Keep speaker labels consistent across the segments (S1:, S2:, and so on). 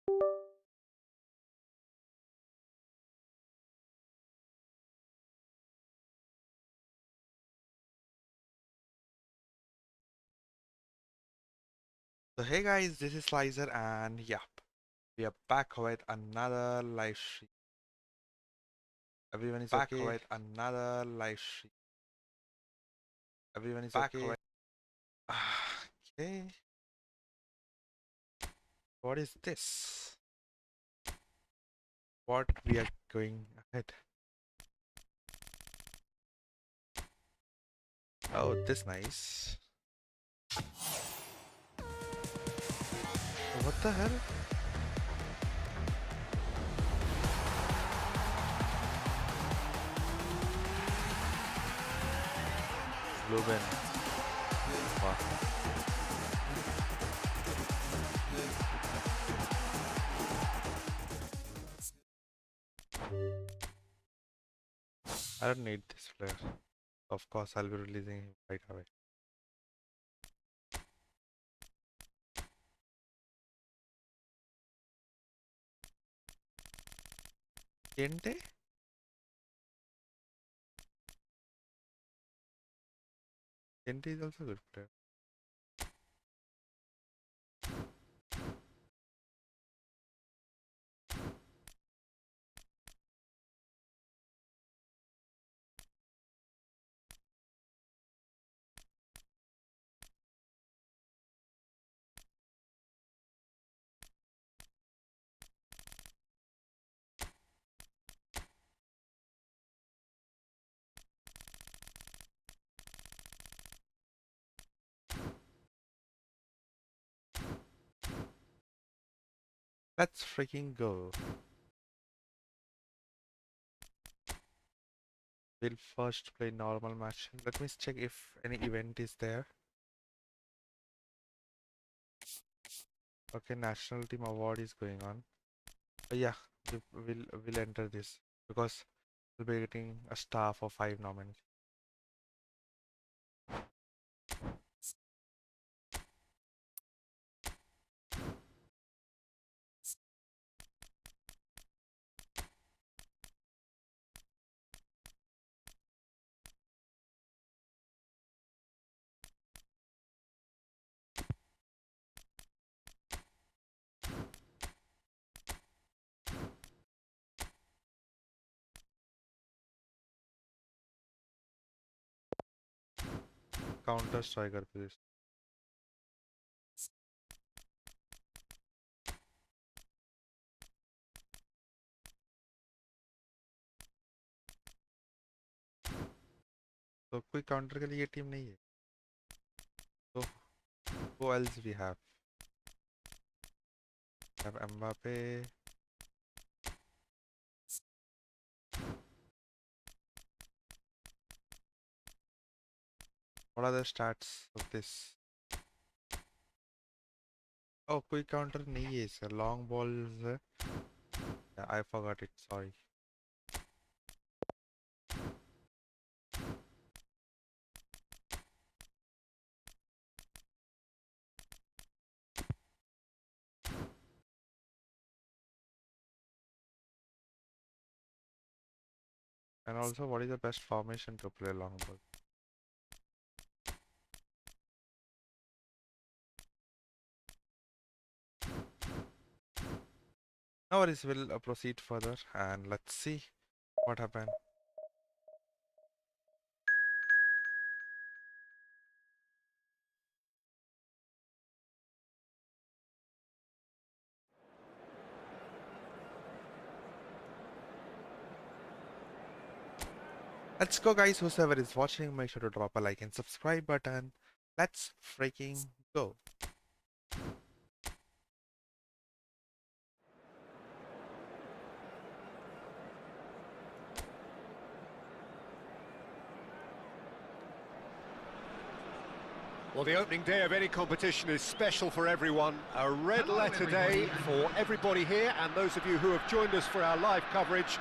S1: So hey guys, this is Slicer and yep, we are back with another live stream. Everyone is back okay? With another live stream. Everyone is back okay? Okay. What is this? What we are going ahead? Oh, this nice. What the hell? Ruben. Wow. I don't need this player. Of course, I'll be releasing him right away. Kente? Kente is also a good player. Let's freaking go. We'll first play normal match. Let me check if any event is there. Okay, national team award is going on. Yeah, we'll enter this because we'll be getting a star for 5 nominations. Counter striker please. तो कोई counter के लिए team नहीं है तो who else we have Mbappe. What are the stats of this? Oh, कोई counter नहीं है इसका. Long balls है. Yeah, I forgot it, sorry. And also, what is the best formation to play long ball? No worries, we'll proceed further and let's see what happened. Let's go guys, whoever is watching, make sure to drop a like and subscribe button. Let's freaking go.
S2: Well, the opening day of any competition is special for everyone. A red letter day for everybody here, and those of you who have joined us for our live coverage.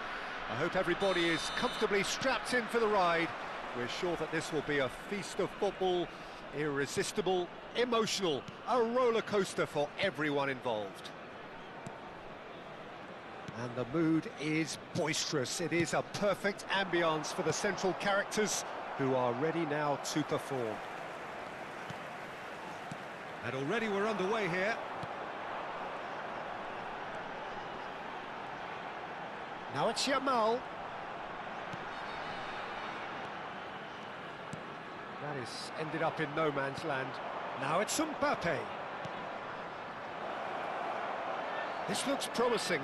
S2: I hope everybody is comfortably strapped in for the ride. We're sure that this will be a feast of football, irresistible, emotional, a roller coaster for everyone involved. And the mood is boisterous. It is a perfect ambience for the central characters who are ready now to perform. And already we're underway here. Now it's Yamal. That is ended up in no man's land. Now it's Mbappe. This looks promising.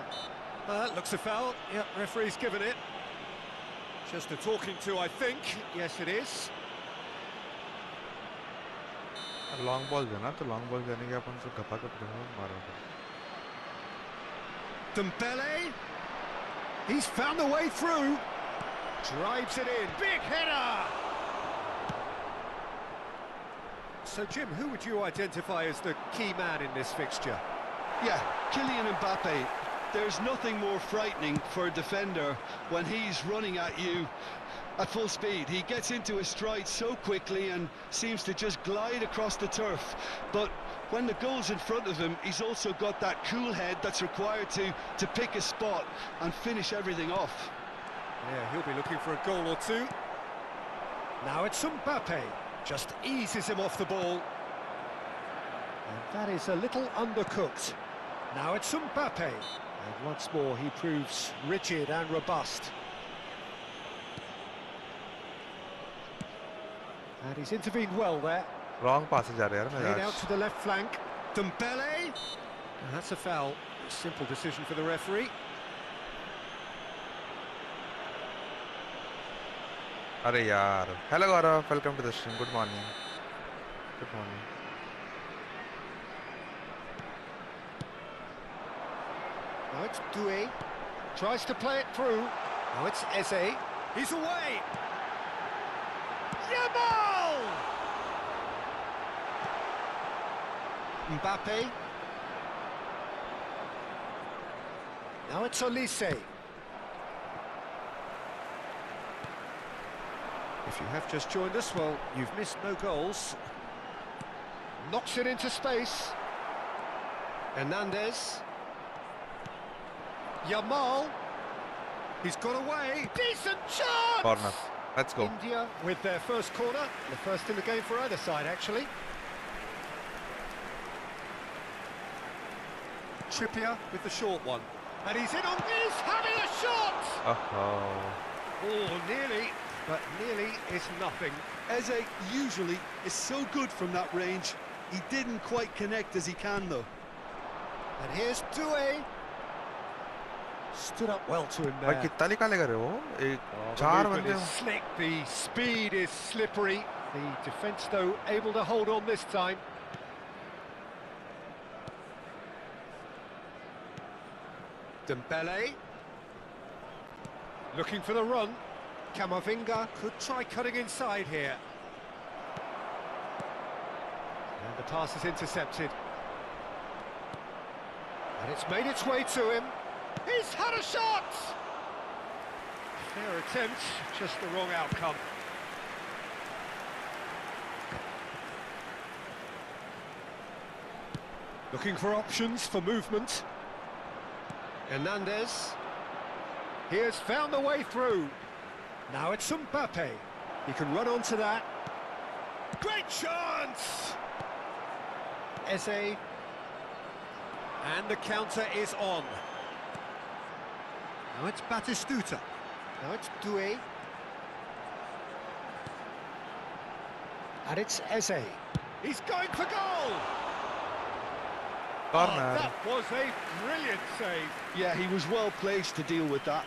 S2: Looks a foul. Yep, referee's given it. Just a talking to, I think. Yes, it is.
S1: Long ball देना तो long ball देने के अपन से गपा गप मारो.
S2: Dembele. He's found a way through. Drives it in. Big header. So, Jim, who would you identify as the key man in this fixture?
S3: Yeah, Kylian Mbappe. There's nothing more frightening for a defender when he's running at you at full speed. He gets into his stride so quickly and seems to just glide across the turf. But when the goal's in front of him, he's also got that cool head that's required to pick a spot and finish everything off.
S2: Yeah, he'll be looking for a goal or two. Now it's Mbappe. Just eases him off the ball. And that is a little undercooked. Now it's Mbappe. And once more he proves rigid and robust. And he's intervened well there.
S1: Wrong passes जा रहे हैं यार
S2: Played
S1: मेरा.
S2: out to the left flank. Dembele. And that's a foul. Simple decision for the referee.
S1: अरे यार. Hello Gaurav, welcome to the stream. Good morning. Good morning.
S2: Now it's Doué. Tries to play it through. Now it's Eze. He's away. Yamal! Mbappe. Now it's Olise. If you have just joined us, well, you've missed no goals. Knocks it into space. Hernandez. Yamal. He's got away. Decent chance!
S1: Corner. Let's go.
S2: India with their first corner. The first in the game for either side, actually. Trippier with the short one. And he's in on... He's having a shot! Oh, nearly. But nearly is nothing.
S3: Eze usually is so good from that range. He didn't quite connect as he can, though.
S2: And here's Doué. Stood up well to him
S1: भाई
S2: there.
S1: कितना निकाले करे वो? एक
S2: The
S1: चार
S2: movement
S1: बंदे.
S2: is slick, the speed is slippery. The defence, though, able to hold on this time. Dembele. Looking for the run. Camavinga could try cutting inside here. And the pass is intercepted. And it's made its way to him. He's had a shot! Fair attempt, just the wrong outcome. Looking for options for movement. Hernandez. He has found the way through. Now it's Mbappe. He can run onto that. Great chance! Eze. And the counter is on. Now it's Batistuta. Now it's Doué. And it's Eze. He's going for goal!
S1: Corner.
S2: Oh, that was a brilliant save.
S3: Yeah, he was well placed to deal with that.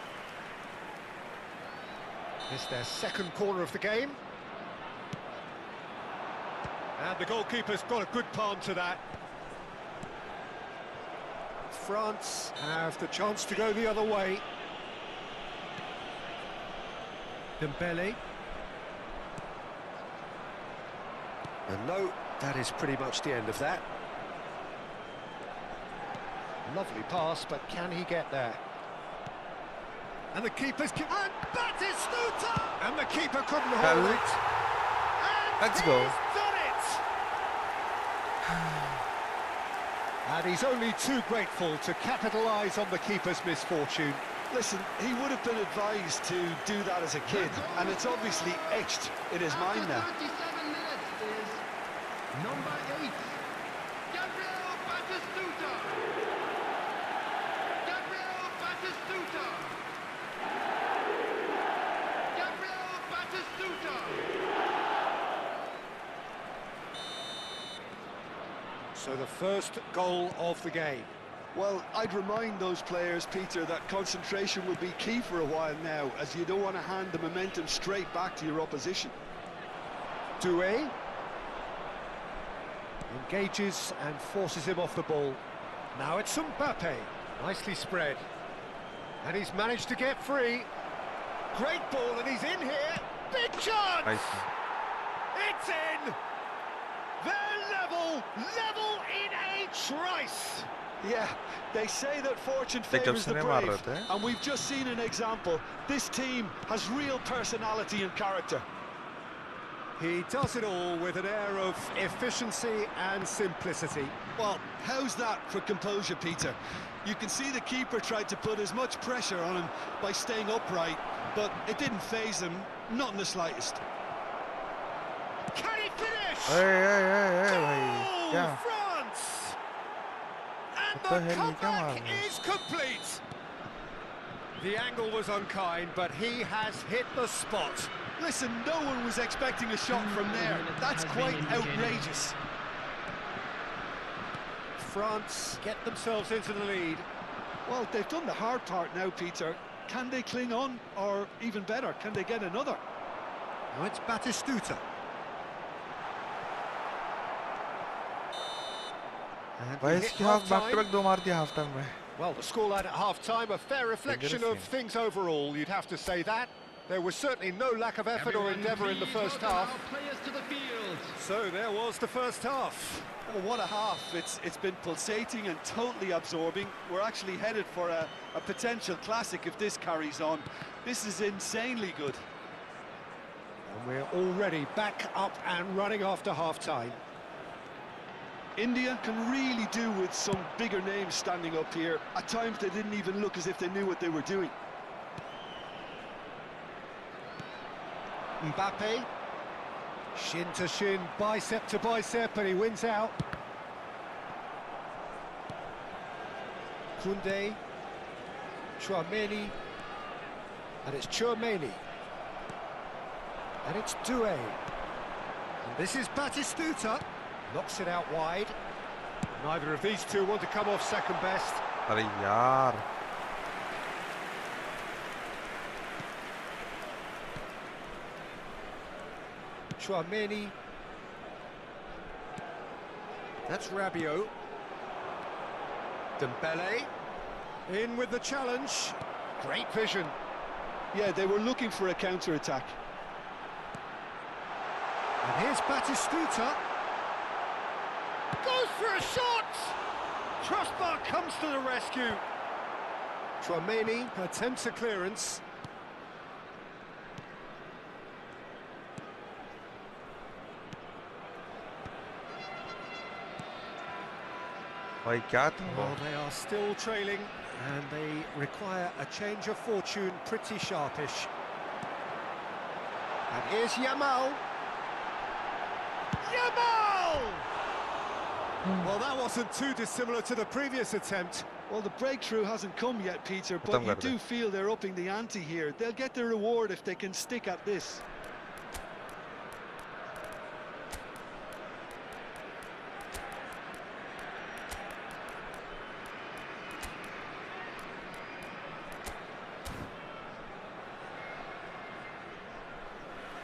S2: It's their second corner of the game. And the goalkeeper's got a good palm to that. France have the chance to go the other way. Dembele. And no, that is pretty much the end of that. Lovely pass, but can he get there? And the keeper's... And Batistuta! And the keeper couldn't hold it. And
S1: Let's go.
S2: he's done it! And he's only too grateful to capitalise on the keeper's misfortune.
S3: Listen, he would have been advised to do that as a kid, and it's obviously etched in his mind now.
S4: 37 minutes is number 8, Gabriel Batistuta. Gabriel Batistuta. Gabriel Batistuta.
S2: So the first goal of the game.
S3: Well, I'd remind those players, Peter, that concentration will be key for a while now, as you don't want to hand the momentum straight back to your opposition.
S2: Doué engages and forces him off the ball. Now it's Mbappe, nicely spread. And he's managed to get free. Great ball, and he's in here. Big chance!
S1: Nice.
S2: It's in! They're level in a trice!
S3: Yeah, they say that fortune
S1: They
S3: favours the
S1: kept
S3: brave,
S1: saying that,
S3: and we've just seen an example. This team has real personality and character.
S2: He does it all with an air of efficiency and simplicity.
S3: Well, how's that for composure, Peter? You can see the keeper tried to put as much pressure on him by staying upright, but it didn't faze him, not in the slightest.
S2: Can he finish?
S1: Hey,
S2: Goal,
S1: yeah.
S2: France! And
S1: What the
S2: the
S1: hell, you
S2: comeback
S1: come on.
S2: is complete. The angle was unkind, but he has hit the spot.
S3: Listen, no one was expecting a shot from there. That's quite outrageous.
S2: France get themselves into the lead.
S3: Well, they've done the hard part now, Peter. Can they cling on, or even better, can they get another?
S2: Now it's Batistuta. And
S1: Why
S2: we
S1: is
S2: hit
S1: he half
S2: half-time.
S1: back-to-back दो मार दिया half time में?
S2: Well, the scoreline at half-time, a fair reflection
S1: Dangerous
S2: of
S1: scene.
S2: things overall, you'd have to say that. There was certainly no lack of effort or endeavour in the first half.
S4: Players to the field.
S2: So there was the first half.
S3: Oh, what a half. It's been pulsating and totally absorbing. We're actually headed for a potential classic if this carries on. This is insanely good.
S2: And we're already back up and running after half-time.
S3: India can really do with some bigger names standing up here. At times they didn't even look as if they knew what they were doing.
S2: Mbappe, shin to shin, bicep to bicep, and he wins out. Koundé, Chouameni, and it's Chouameni. And it's Doué. And this is Batistuta, knocks it out wide. Neither of these two want to come off second best.
S1: अरे यार.
S2: Chouameni. That's Rabiot. Dembele. In with the challenge. Great vision.
S3: Yeah, they were looking for a counter-attack.
S2: And here's Batistuta. Goes for a shot! Crossbar comes to the rescue. Chouameni attempts a clearance.
S1: भाई क्या था वो?
S2: Well, they are still trailing, and they require a change of fortune pretty sharpish. And here's Yamal. Yamal! Well, that wasn't too dissimilar to the previous attempt.
S3: Well, the breakthrough hasn't come yet, Peter, but
S1: Khatam
S3: you
S1: kar de.
S3: do feel they're upping the ante here. They'll get their reward if they can stick at this.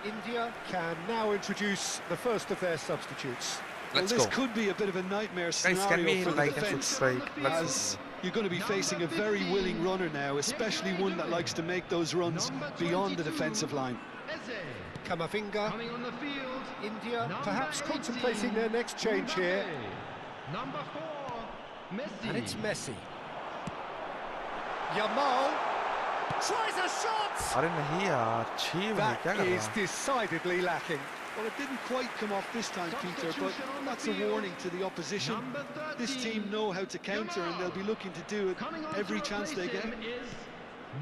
S2: India can now introduce the first of their substitutes.
S1: Let's
S3: Well, this
S1: go.
S3: could be a bit of a nightmare
S1: Guys, can
S3: scenario
S1: we
S3: for the
S1: like and
S3: defence,
S1: subscribe? Let's
S3: as you're going to be facing a very willing runner now, especially one that likes to make those runs beyond the defensive line.
S4: Eze.
S2: Kamavinga,
S4: Coming on the field.
S2: India
S4: Number
S2: perhaps
S4: 18,
S2: contemplating their next change here.
S4: Mbappe. Number 4, Messi.
S2: And it's Messi. Yamal. Tries a shot!
S1: अरे नहीं यार, छी भाई क्या
S2: That
S1: कर रहा
S2: is
S1: है?
S2: decidedly lacking.
S3: Well, it didn't quite come off this time, Peter, but
S4: Substitution on the
S3: that's a
S4: field.
S3: warning to the opposition.
S4: Number
S3: This
S4: 13,
S3: team know how to counter, and they'll be looking to do it
S4: coming on
S3: every
S4: to
S3: chance they
S4: replace
S3: get.
S4: him is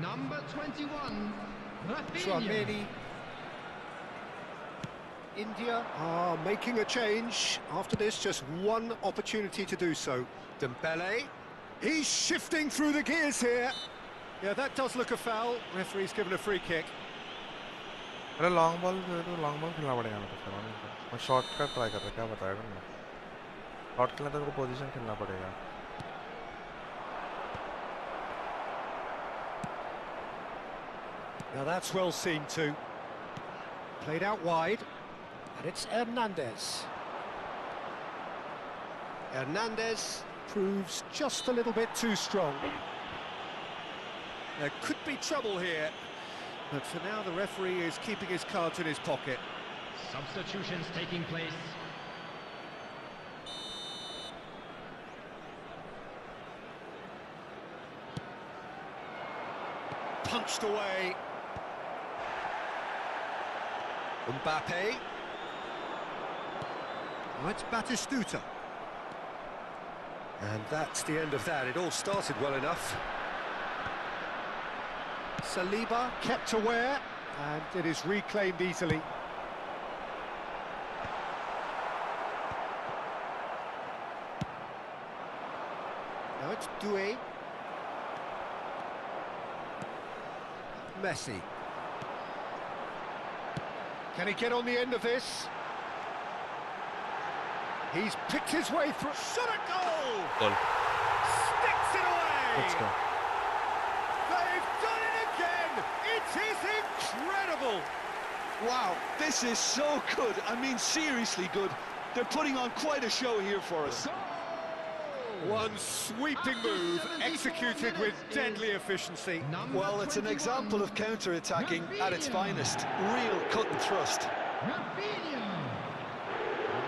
S4: number 21, Rafinha.
S2: Chouameni. India are making a change. After this, just one opportunity to do so. Dembele. He's shifting through the gears here. Yeah, that does look a foul. Referee's given a free kick.
S1: अरे long ball खेलना पड़ेगा मेरे को, मालूम है। मैं short का try कर रहा, क्या बताएगा मैं? शॉर्ट खेलना तो मेरे को पोजीशन खेलना पड़ेगा।
S2: Now that's well seen too. Played out wide, and it's Hernandez. Hernandez proves just a little bit too strong. There could be trouble here, but for now the referee is keeping his cards in his pocket.
S4: Substitutions taking place.
S2: Punched away. Mbappe. Oh, it's Batistuta. And that's the end of that. It all started well enough. Saliba kept aware, and it is reclaimed easily. Now it's Doué. Messi. Can he get on the end of this? He's picked his way through. Shot at goal!
S1: Goal.
S2: Sticks it away!
S1: Let's go.
S2: They've done it again! It is incredible!
S3: Wow, this is so good. I mean, seriously good. They're putting on quite a show here for us.
S2: One sweeping move, executed with deadly efficiency.
S3: Well, it's an example of counter-attacking at its finest. Real cut and thrust.
S4: Rafinha.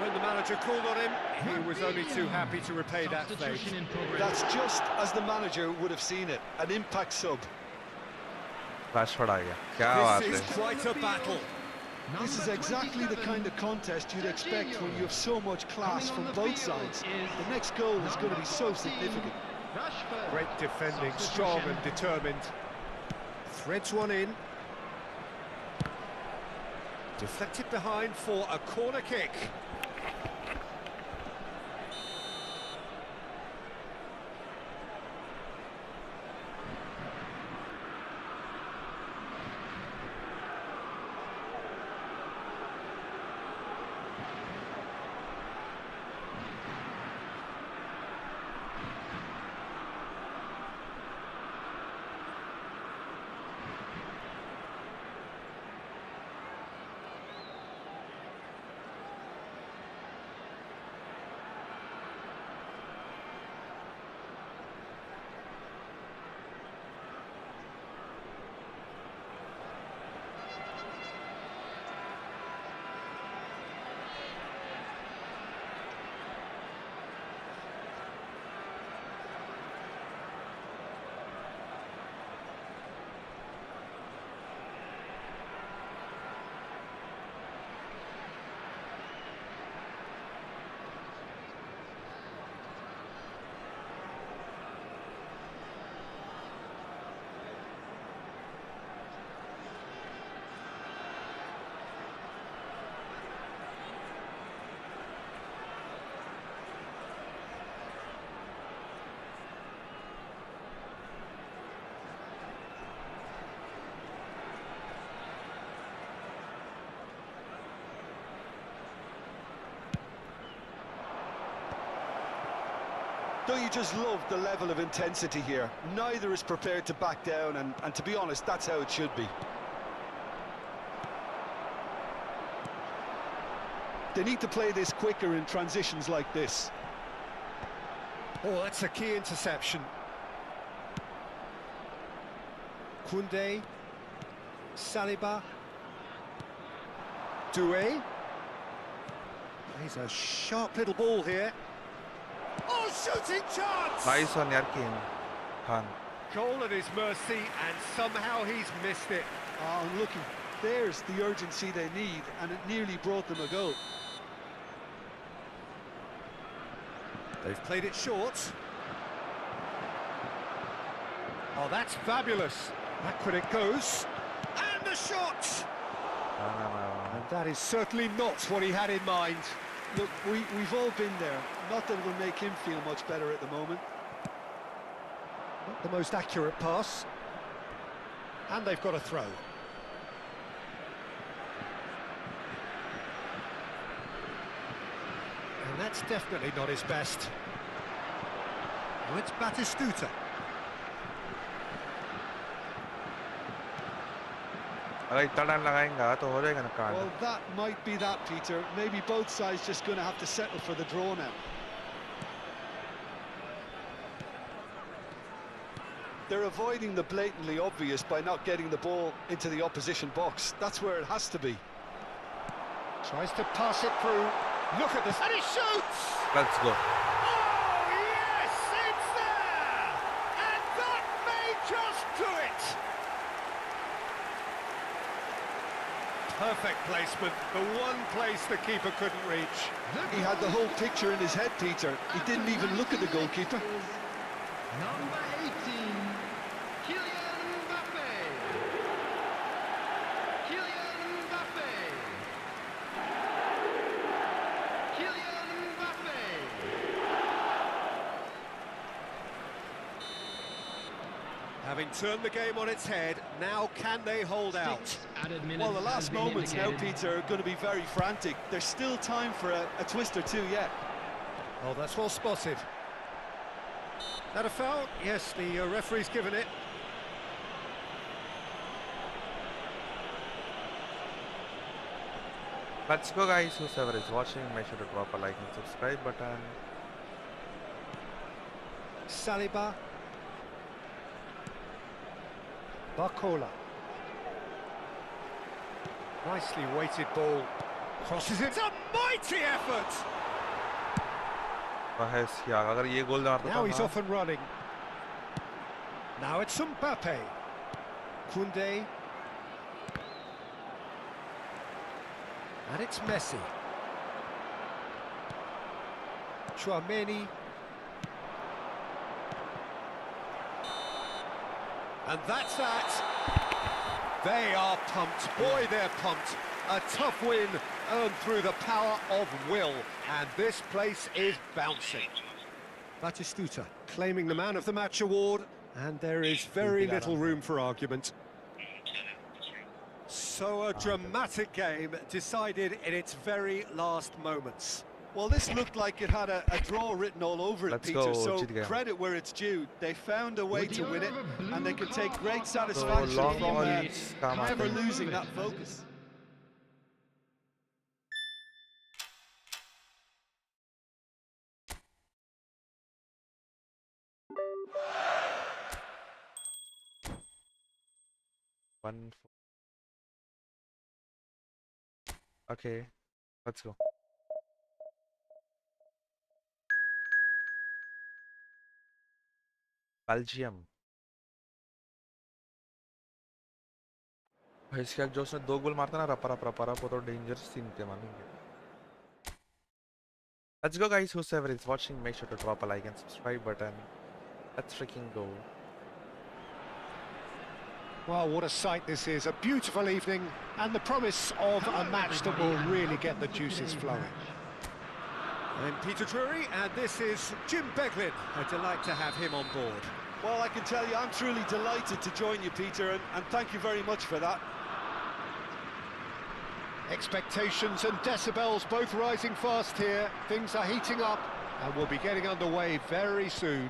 S2: When the manager called on him, he was only too happy to repay that fate.
S4: Substitution in progress.
S3: That's just as the manager would have seen it. An impact sub.
S1: Rashford आ गया, क्या बात
S2: This is
S1: है?
S2: quite a battle.
S3: This is exactly the kind of contest you'd expect when you have so much class from both sides. The next goal is going to be so significant.
S4: Rashford.
S2: Great defending, strong and determined. Threads one in. Deflected behind for a corner kick.
S3: Don't you just love the level of intensity here? Neither is prepared to back down, and to be honest, that's how it should be. They need to play this quicker in transitions like this.
S2: Oh, that's a key interception. Koundé. Saliba. Doué. He's a sharp little ball here. Oh, shooting chance!
S1: Nice one यार केन Khan.
S2: Goal at his mercy, and somehow he's missed it.
S3: Oh, and looking, there's the urgency they need, and it nearly brought them a goal.
S2: They've played it short. Oh, that's fabulous. Back when it goes. And the shot! And that is certainly not what he had in mind.
S3: Look, we've all been there. Not that it'll make him feel much better at the moment.
S2: Not the most accurate pass. And they've got a throw. And that's definitely not his best. Well, it's Batistuta.
S1: अगर इतना time लगाएंगा तो हो जाएगा ना कांड.
S3: Well, that might be that, Peter. Maybe both sides just going to have to settle for the draw now. They're avoiding the blatantly obvious by not getting the ball into the opposition box. That's where it has to be.
S2: Tries to pass it through. Look at this, and he shoots!
S1: Let's go.
S2: Oh, yes, it's there! And that may just do it! Perfect placement, the one place the keeper couldn't reach.
S3: He had the whole picture in his head, Peter. He didn't even look at the goalkeeper.
S4: Number 18, Kylian Mbappe. Kylian Mbappe. Kylian Mbappe.
S2: Having turned the game on its head, now can they hold out?
S4: 6 added minutes.
S3: Well, the
S4: has
S3: last
S4: been
S3: moments now,
S4: indicated.
S3: Peter, are going to be very frantic. There's still time for a twist or two yet.
S2: Oh, that's well spotted. That a foul? Yes, the referee's given it.
S1: Let's go, guys. Whoever is watching, make sure to drop a like and subscribe button.
S2: Saliba. Barcola. Nicely weighted ball. Crosses it. A mighty effort!
S1: बहस किया अगर ये गोल मारता
S2: Now he's
S1: था
S2: off and running. Now it's Mbappe. Koundé. And it's Messi. Chouameni. And that's that. They are pumped. Boy, they're pumped. A tough win earned through the power of will. And this place is bouncing. Batistuta claiming the Man of the Match award. And there is very little room for argument. So a dramatic game decided in its very last moments.
S3: Well, this looked like it had a draw written all over it,
S1: Let's
S3: Peter,
S1: go,
S3: so
S1: Chidga.
S3: credit where it's due. They found a way to win it, and they can take great
S1: So
S3: satisfaction
S1: long
S3: from
S1: balls काम आते
S3: never
S1: हैं.
S3: losing that focus.
S1: One. Okay, let's go. Belgium. भाई इसके जो उसने 2 गोल मारता ना रपा वो तो डेंजरस सीन थे मानेंगे. Let's go, guys. Whoever is watching, make sure to drop a like and subscribe button. Let's freaking go.
S2: Well, what a sight this is. A beautiful evening and the promise of a match that will really get the juices flowing. I'm Peter Drury and this is Jim Beglin. A delight to have him on board.
S3: Well, I can tell you, I'm truly delighted to join you, Peter, and thank you very much for that.
S2: Expectations and decibels both rising fast here. Things are heating up and we'll be getting underway very soon.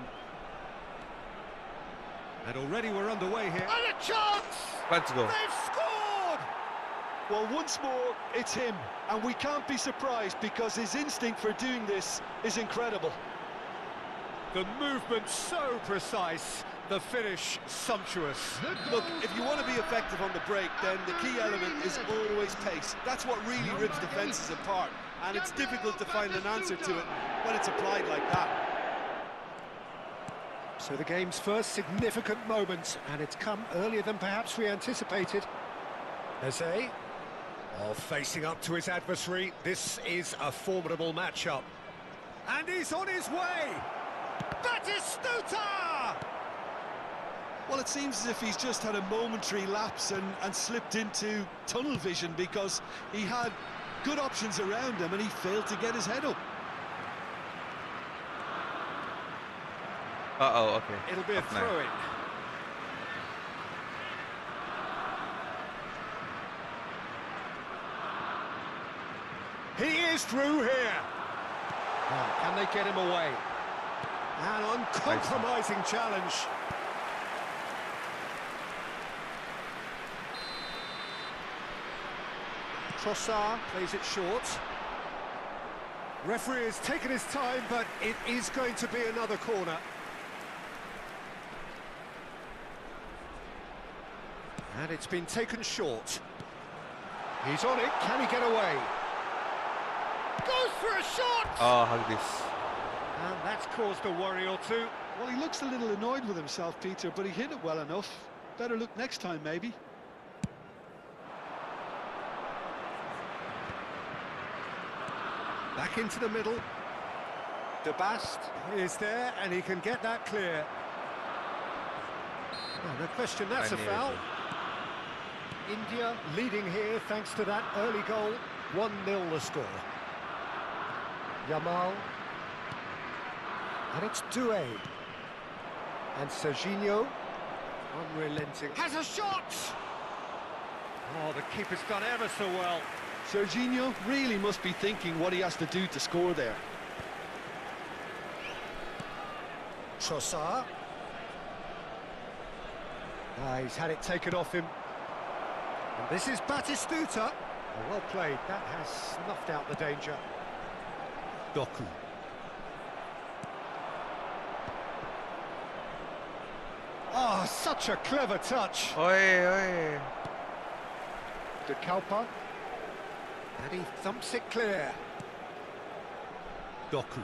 S2: And already we're underway here. And a chance!
S1: Let's go.
S2: They've scored!
S3: Well, once more, it's him, and we can't be surprised because his instinct for doing this is incredible.
S2: The movement so precise, the finish sumptuous.
S3: Look, if you want to be effective on the break, then the key element is always pace. That's what really rips defences apart, and it's difficult to find an answer to it when it's applied like that.
S2: So the game's first significant moment, and it's come earlier than perhaps we anticipated. Eze, facing up to his adversary. This is a formidable matchup. And he's on his way! Batistuta!
S3: Well, it seems as if he's just had a momentary lapse and slipped into tunnel vision, because he had good options around him and he failed to get his head up.
S1: Uh-oh, okay.
S2: It'll be a
S1: Up now.
S2: throw-in. He is through here. Now, can they get him away? An uncompromising challenge. Trossard plays it short. Referee has taken his time, but it is going to be another corner. And it's been taken short. He's on it. Can he get away? Goes for a shot!
S1: Oh, hug this.
S2: And that's caused a worry or two.
S3: Well, he looks a little annoyed with himself, Peter, but he hit it well enough. Better look next time, maybe.
S2: Back into the middle. De Bast is there, and he can get that clear. Oh, no question, that's
S1: I
S2: a
S1: knew
S2: foul.
S1: it.
S2: India leading here thanks to that early goal. 1-0 the score. Yamal. And it's Doué. And Serginho, unrelenting. Has a shot! Oh, the keeper's done ever so well.
S3: Serginho really must be thinking what he has to do to score there.
S2: Trossard. He's had it taken off him. And this is Batistuta. Oh, well played. That has snuffed out the danger. Doku. Oh, such a clever touch.
S1: Oi, oi.
S2: De Kalpa. And he thumps it clear. Doku.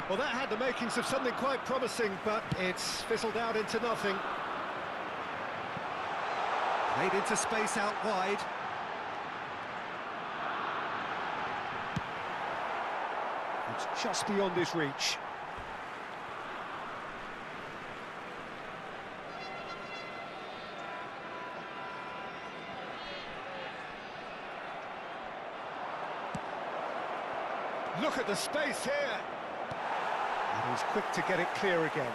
S2: Well, that had the makings of something quite promising, but it's fizzled out into nothing. Played into space out wide. It's just beyond his reach. Look at the space here. And he's quick to get it clear again.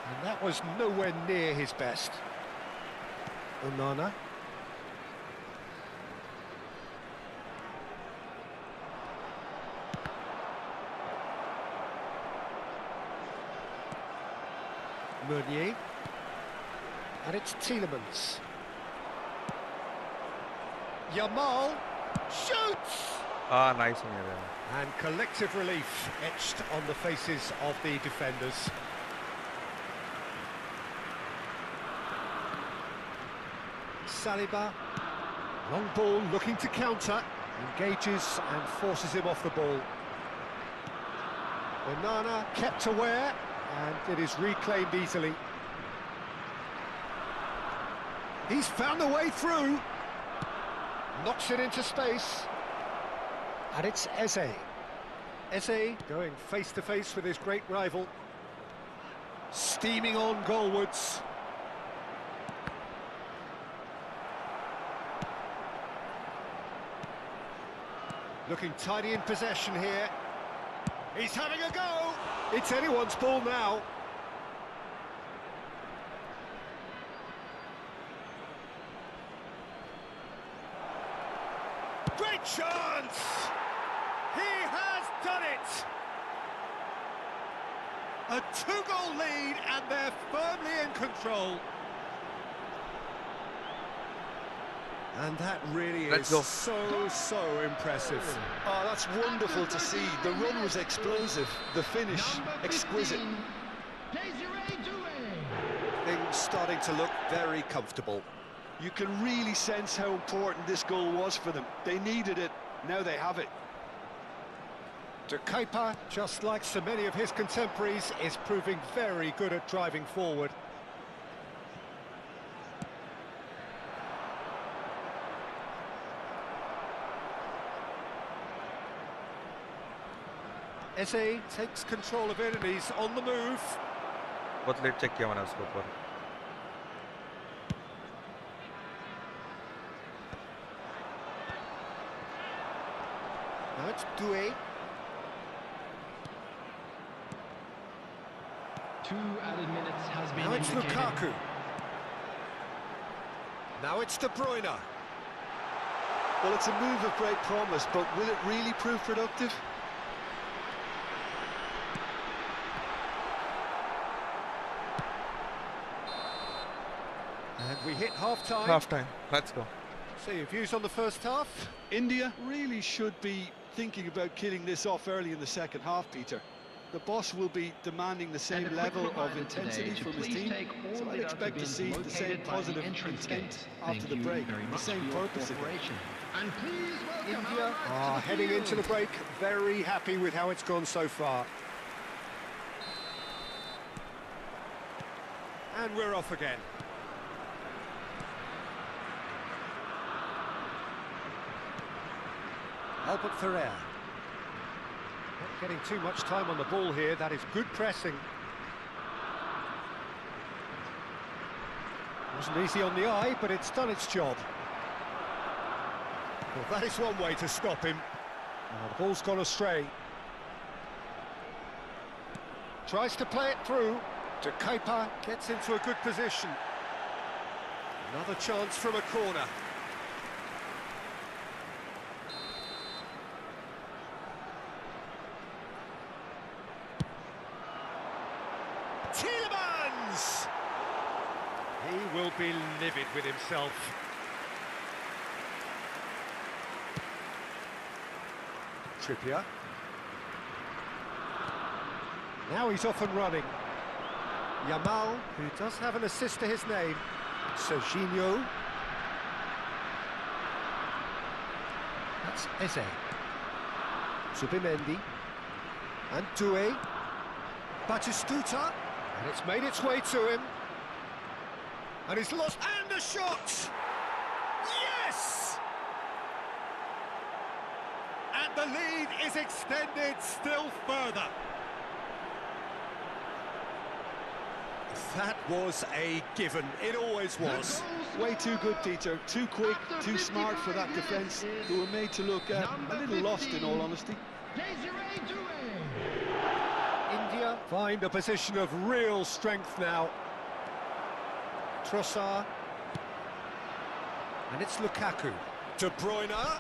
S2: And that was nowhere near his best. Onana. Meunier. And it's Tielemans. Yamal shoots!
S1: Ah, nice one here then.
S2: And collective relief etched on the faces of the defenders. Saliba, long ball looking to counter, engages and forces him off the ball. Onana kept aware, and it is reclaimed easily. He's found a way through, knocks it into space, and it's Eze. Eze going face to face with his great rival, steaming on goalwards. Looking tidy in possession here. He's having a go! It's anyone's ball now. Great chance! He has done it! A two-goal lead, and they're firmly in control. And that really
S1: Let's
S2: is
S1: go.
S2: so impressive.
S3: Oh, that's wonderful to see. The run was explosive, the finish
S4: Number
S3: exquisite.
S4: 15, Desiree Doué.
S2: Things starting to look very comfortable.
S3: You can really sense how important this goal was for them. They needed it Now they have it.
S2: De Keeper, just like so many of his contemporaries, is proving very good at driving forward. Eze takes control of it and he's on the move.
S1: बहुत late check किया मैंने उसके ऊपर.
S2: Now it's Doué.
S4: 2 added minutes has been
S2: Now it's
S4: indicated.
S2: Lukaku. Now it's De Bruyne.
S3: Well, it's a move of great promise, but will it really prove productive?
S2: And we hit half-time.
S1: Half time. Let's go.
S2: So your views on the first half?
S3: India really should be thinking about killing this off early in the second half, Peter. The boss will be demanding the same
S4: And a quick
S3: level of
S4: reminder
S3: intensity
S4: today to
S3: from his
S4: please
S3: team,
S4: take all
S3: so I'd
S4: the
S3: expect to
S4: bins
S3: see the
S4: located
S3: same
S4: by the
S3: positive
S4: entrance
S3: intent
S4: gate.
S3: after
S4: Thank
S3: the
S4: you
S3: break,
S4: very
S3: the
S4: much
S3: same
S4: for your
S3: purpose again.
S4: cooperation. And please welcome
S2: India
S4: our lads to
S2: are
S4: the
S2: heading
S4: field.
S2: into the break very happy with how it's gone so far. And we're off again. Albert Ferrer. Not getting too much time on the ball here, that is good pressing. Wasn't easy on the eye, but it's done its job. Well, that is one way to stop him. Oh, the ball's gone astray. Tries to play it through. De Keeper gets into a good position. Another chance from a corner. Tielemans! He will be livid with himself. Trippier. Now he's off and running. Yamal, who does have an assist to his name. Serginho. That's Eze. Zubimendi. And Doué. Batistuta. And it's made its way to him. And he's lost. And a shot! Yes! And the lead is extended still further. That was a given. It always was.
S3: Way too good, Peter. Too quick, too smart for that defence, who were made to look a little lost, in all honesty.
S2: India find a position of real strength now. Trossard. And it's Lukaku. De Bruyne.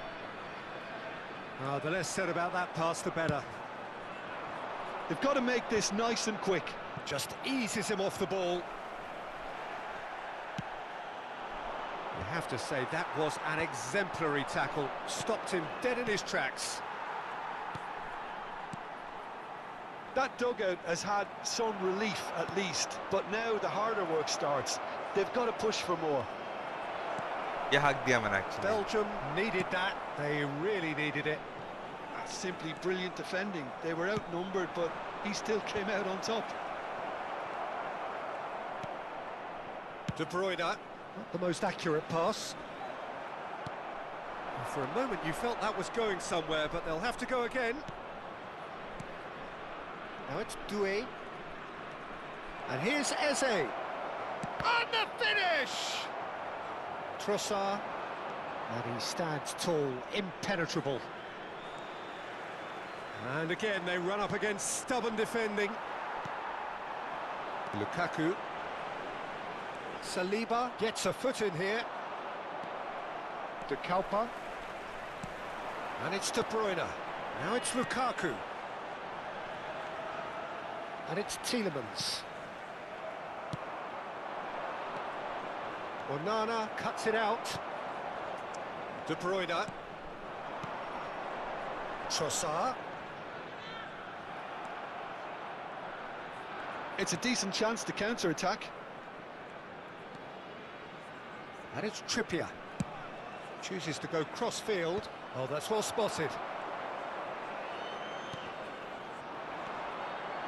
S2: The less said about that pass, the better.
S3: They've got to make this nice and quick.
S2: Just eases him off the ball. You have to say that was an exemplary tackle. Stopped him dead in his tracks.
S3: That dugout has had some relief at least, but now the harder work starts. They've got to push for more.
S1: ये हाक दिया मैंने actually.
S2: Belgium needed that. They really needed it.
S3: That's simply brilliant defending. They were outnumbered, but he still came out on top.
S2: De Bruyne, not the most accurate pass. For a moment you felt that was going somewhere, but they'll have to go again. Now it's Doué. And here's Eze. And the finish! Trossard. And he stands tall, impenetrable. And again they run up against stubborn defending. Lukaku. Saliba gets a foot in here. De Keeper. And it's De Bruyne. Now it's Lukaku. And it's Tielemans. Onana cuts it out. De Bruyne. Trossard.
S3: It's a decent chance to counter-attack.
S2: And it's Trippier. Chooses to go cross-field. Oh, that's well spotted.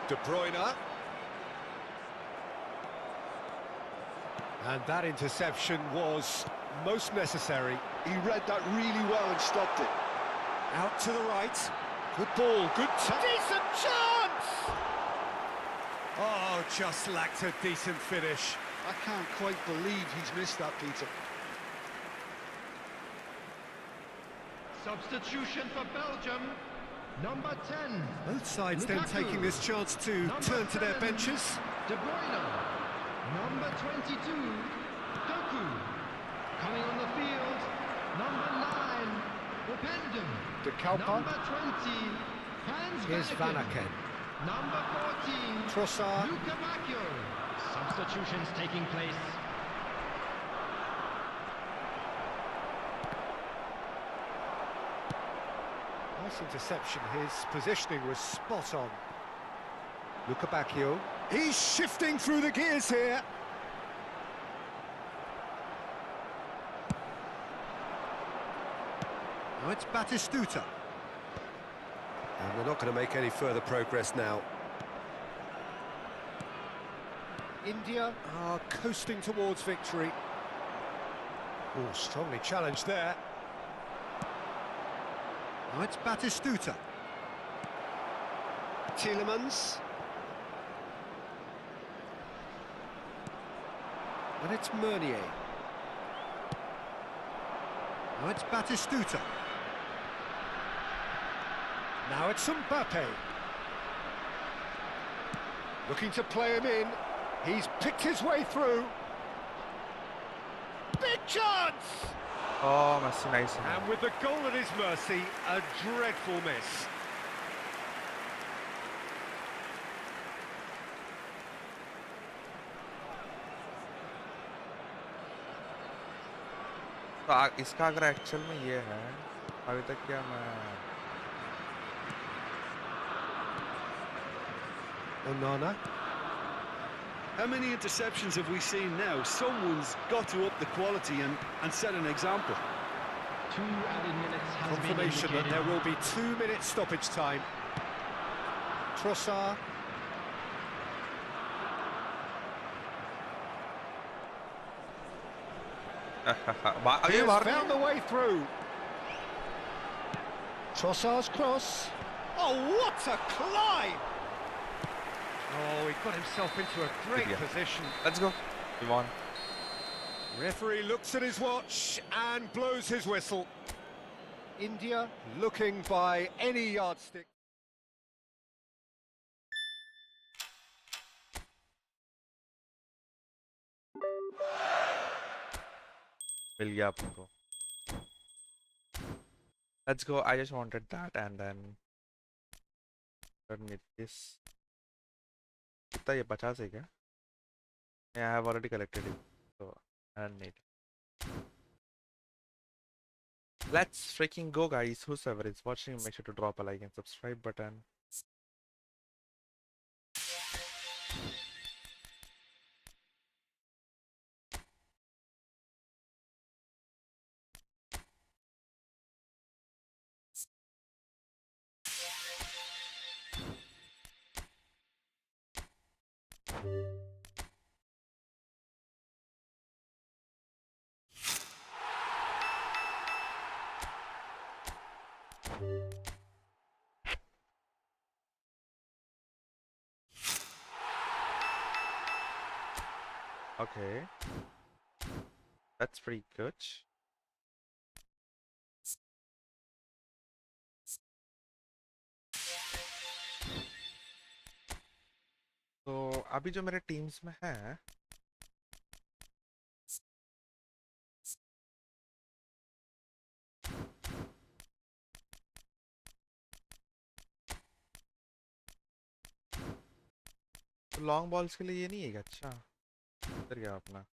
S2: De Bruyne. And that interception was most necessary.
S3: He read that really well and stopped it.
S2: Out to the right. Good ball, good decent chance! Oh, just lacked a decent finish.
S3: I can't quite believe he's missed that, Peter.
S4: Substitution for Belgium. Number 10.
S2: Both sides then
S4: Lukaku.
S2: taking this chance to
S4: Number
S2: turn to their
S4: 7,
S2: benches.
S4: De Bruyne. Number 22. Doku. Coming on the field. Number 9. Opendum.
S2: De Kalpa.
S4: Number 20. Hans
S2: Here's Van Aken.
S4: Number 14.
S2: Trossard.
S4: Luka Bacchio. Substitutions taking place.
S2: Nice interception. His positioning was spot on. Luka Bacchio. He's shifting through the gears here. Now it's Batistuta. And they're not going to make any further progress now. India are coasting towards victory. Oh, strongly challenged there. Now it's Batistuta. Tielemans. And it's Meunier. Now it's Batistuta. Now it's Mbappe. Looking to play him in. He's picked his way through. Big chance!
S1: Oh, Messi, nice.
S2: And with the goal at his mercy, a dreadful miss.
S1: तो इसका अगर actual में ये है अभी तक क्या मैं
S2: Onana.
S3: How many interceptions have we seen now? Someone's got to up the quality and set an example.
S4: 2 added minutes has been
S2: Confirmation that
S4: indicated.
S2: there will be 2 minutes stoppage time. Trossard. He has found the way through. Trossard's cross. Oh, what a climb! Oh, he got himself into a great
S1: Yeah.
S2: position.
S1: Let's go. We won.
S2: Referee looks at his watch and blows his whistle. India looking by any yardstick.
S1: मिल गया अपन को. Let's go. I just wanted that and then let me this. कितना ये 50 है क्या? Yeah, I have already collected it, so I don't need. Let's freaking go, guys. Whosoever is watching, make sure to drop a like and subscribe button. Okay, that's pretty good. तो अभी जो मेरे teams में है तो long balls के लिए ये नहीं है क्या? अच्छा इधर गया अपना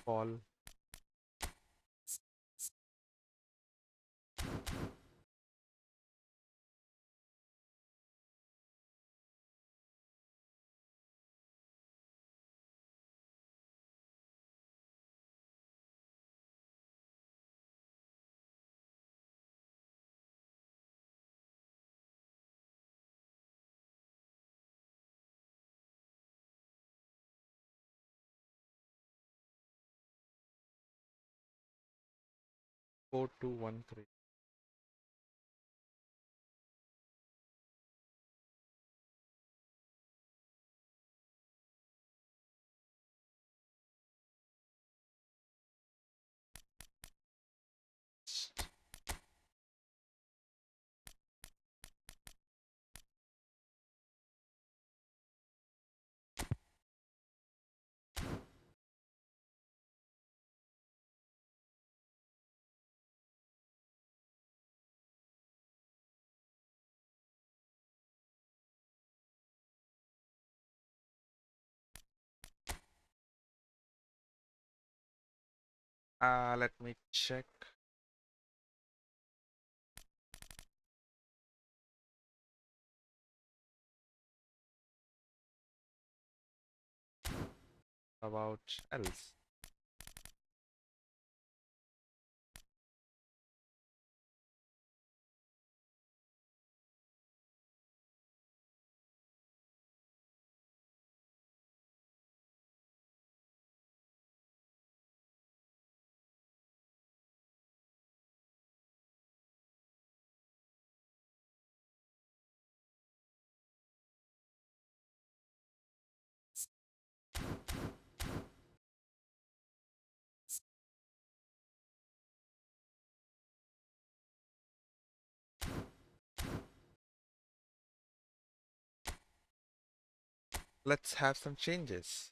S1: ball 4213. Let me check. About else. Let's have some changes.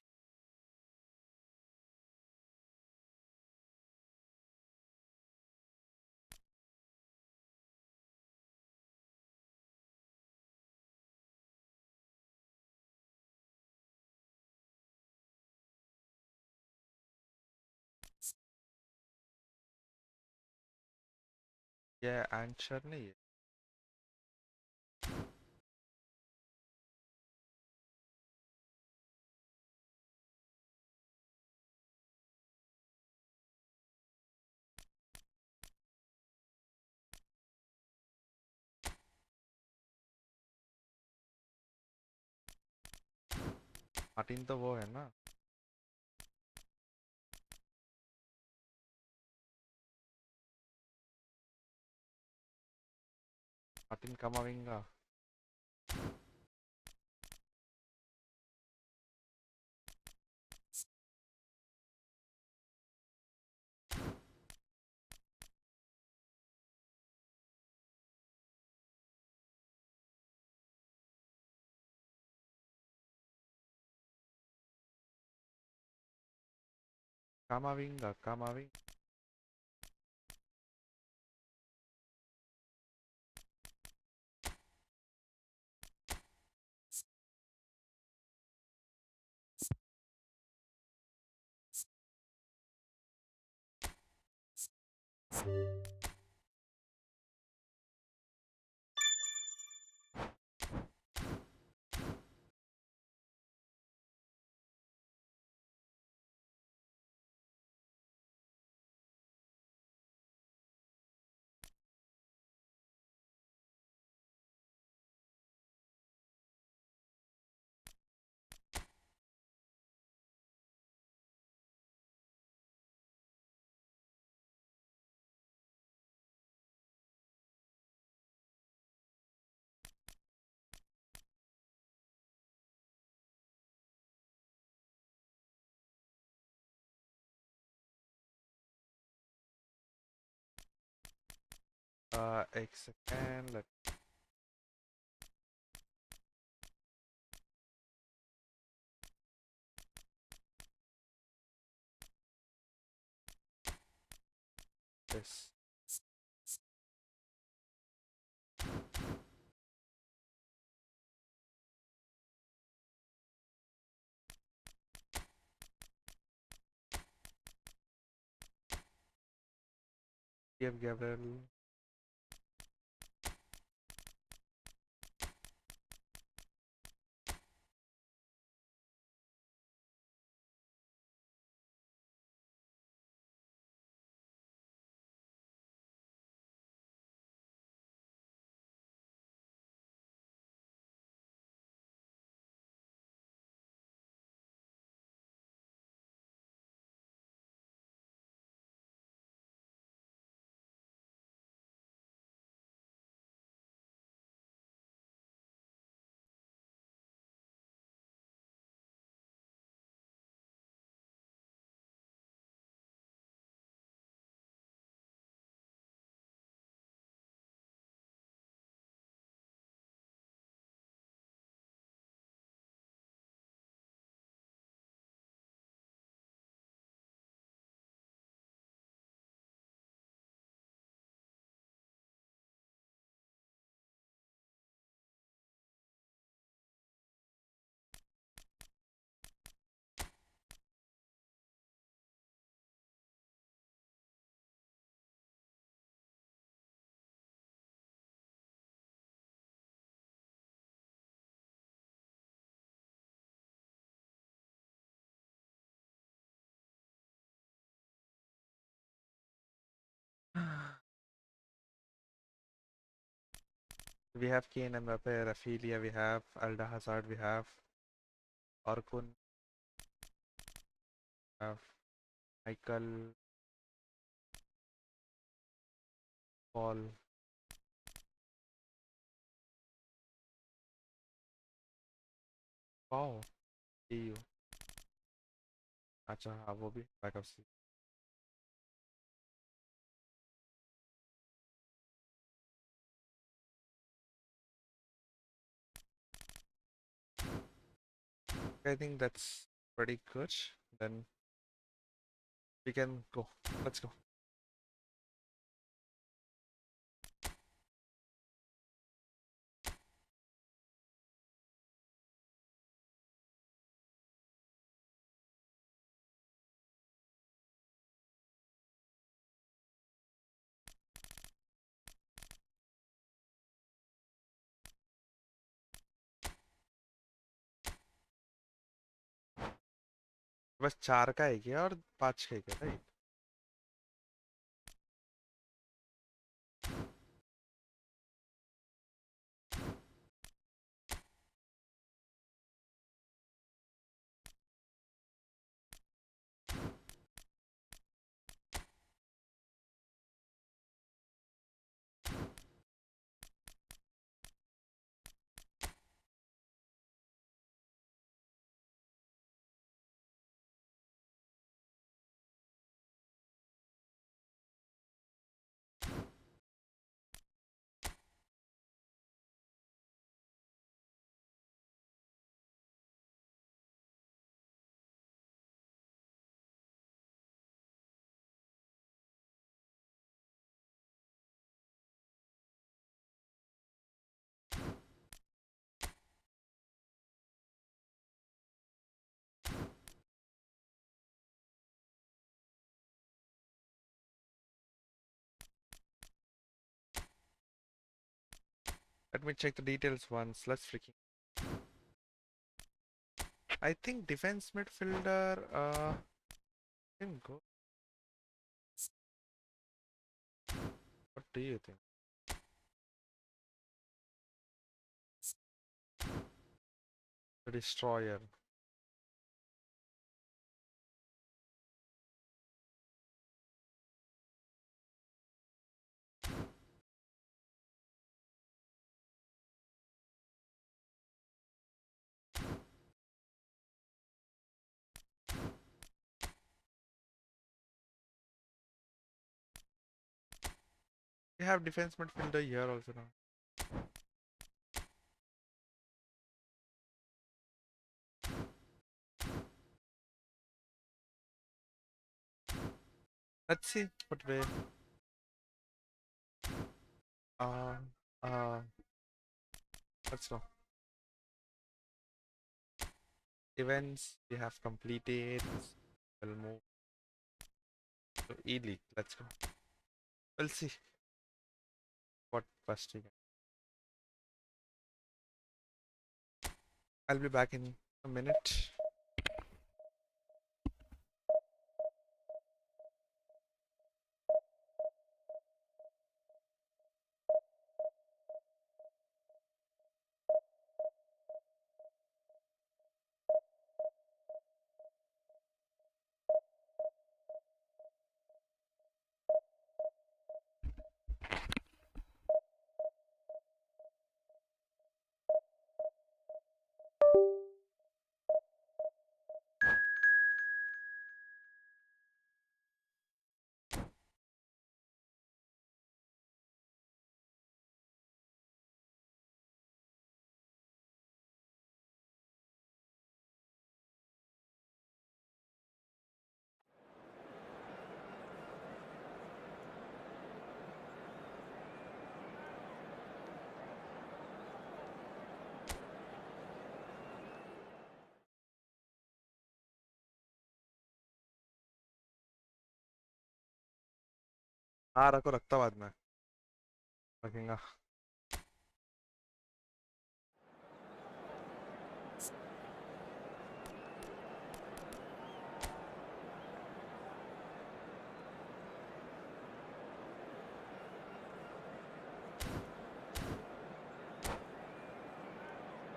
S1: Yeah, answer नहीं है. मार्टिन तो वो है ना. मार्टिन कमाविंगा. Kamavinga, Kamavinga. एक second. Let this. Give Gabriel. We have Kane, Mbappe, Rafinha, we have Alda Hazard, we have Orkun, have Michael, Paul. Wow, EU. अच्छा हाँ वो भी बैकअप सी. I think that's pretty good. Then we can go. Let's go. बस 4 का है क्या और 5 का है क्या right? Let me check the details once. Let's freaking. I think defense midfielder can go. What do you think? The destroyer. We have defense midfielder here also now. Let's see what way. Uh, uh, let's go. Events we have completed. We'll move to E-League. Let's go. We'll see what first we get. I'll be back in a minute. हाँ रखो रखता बाद में रखेंगा.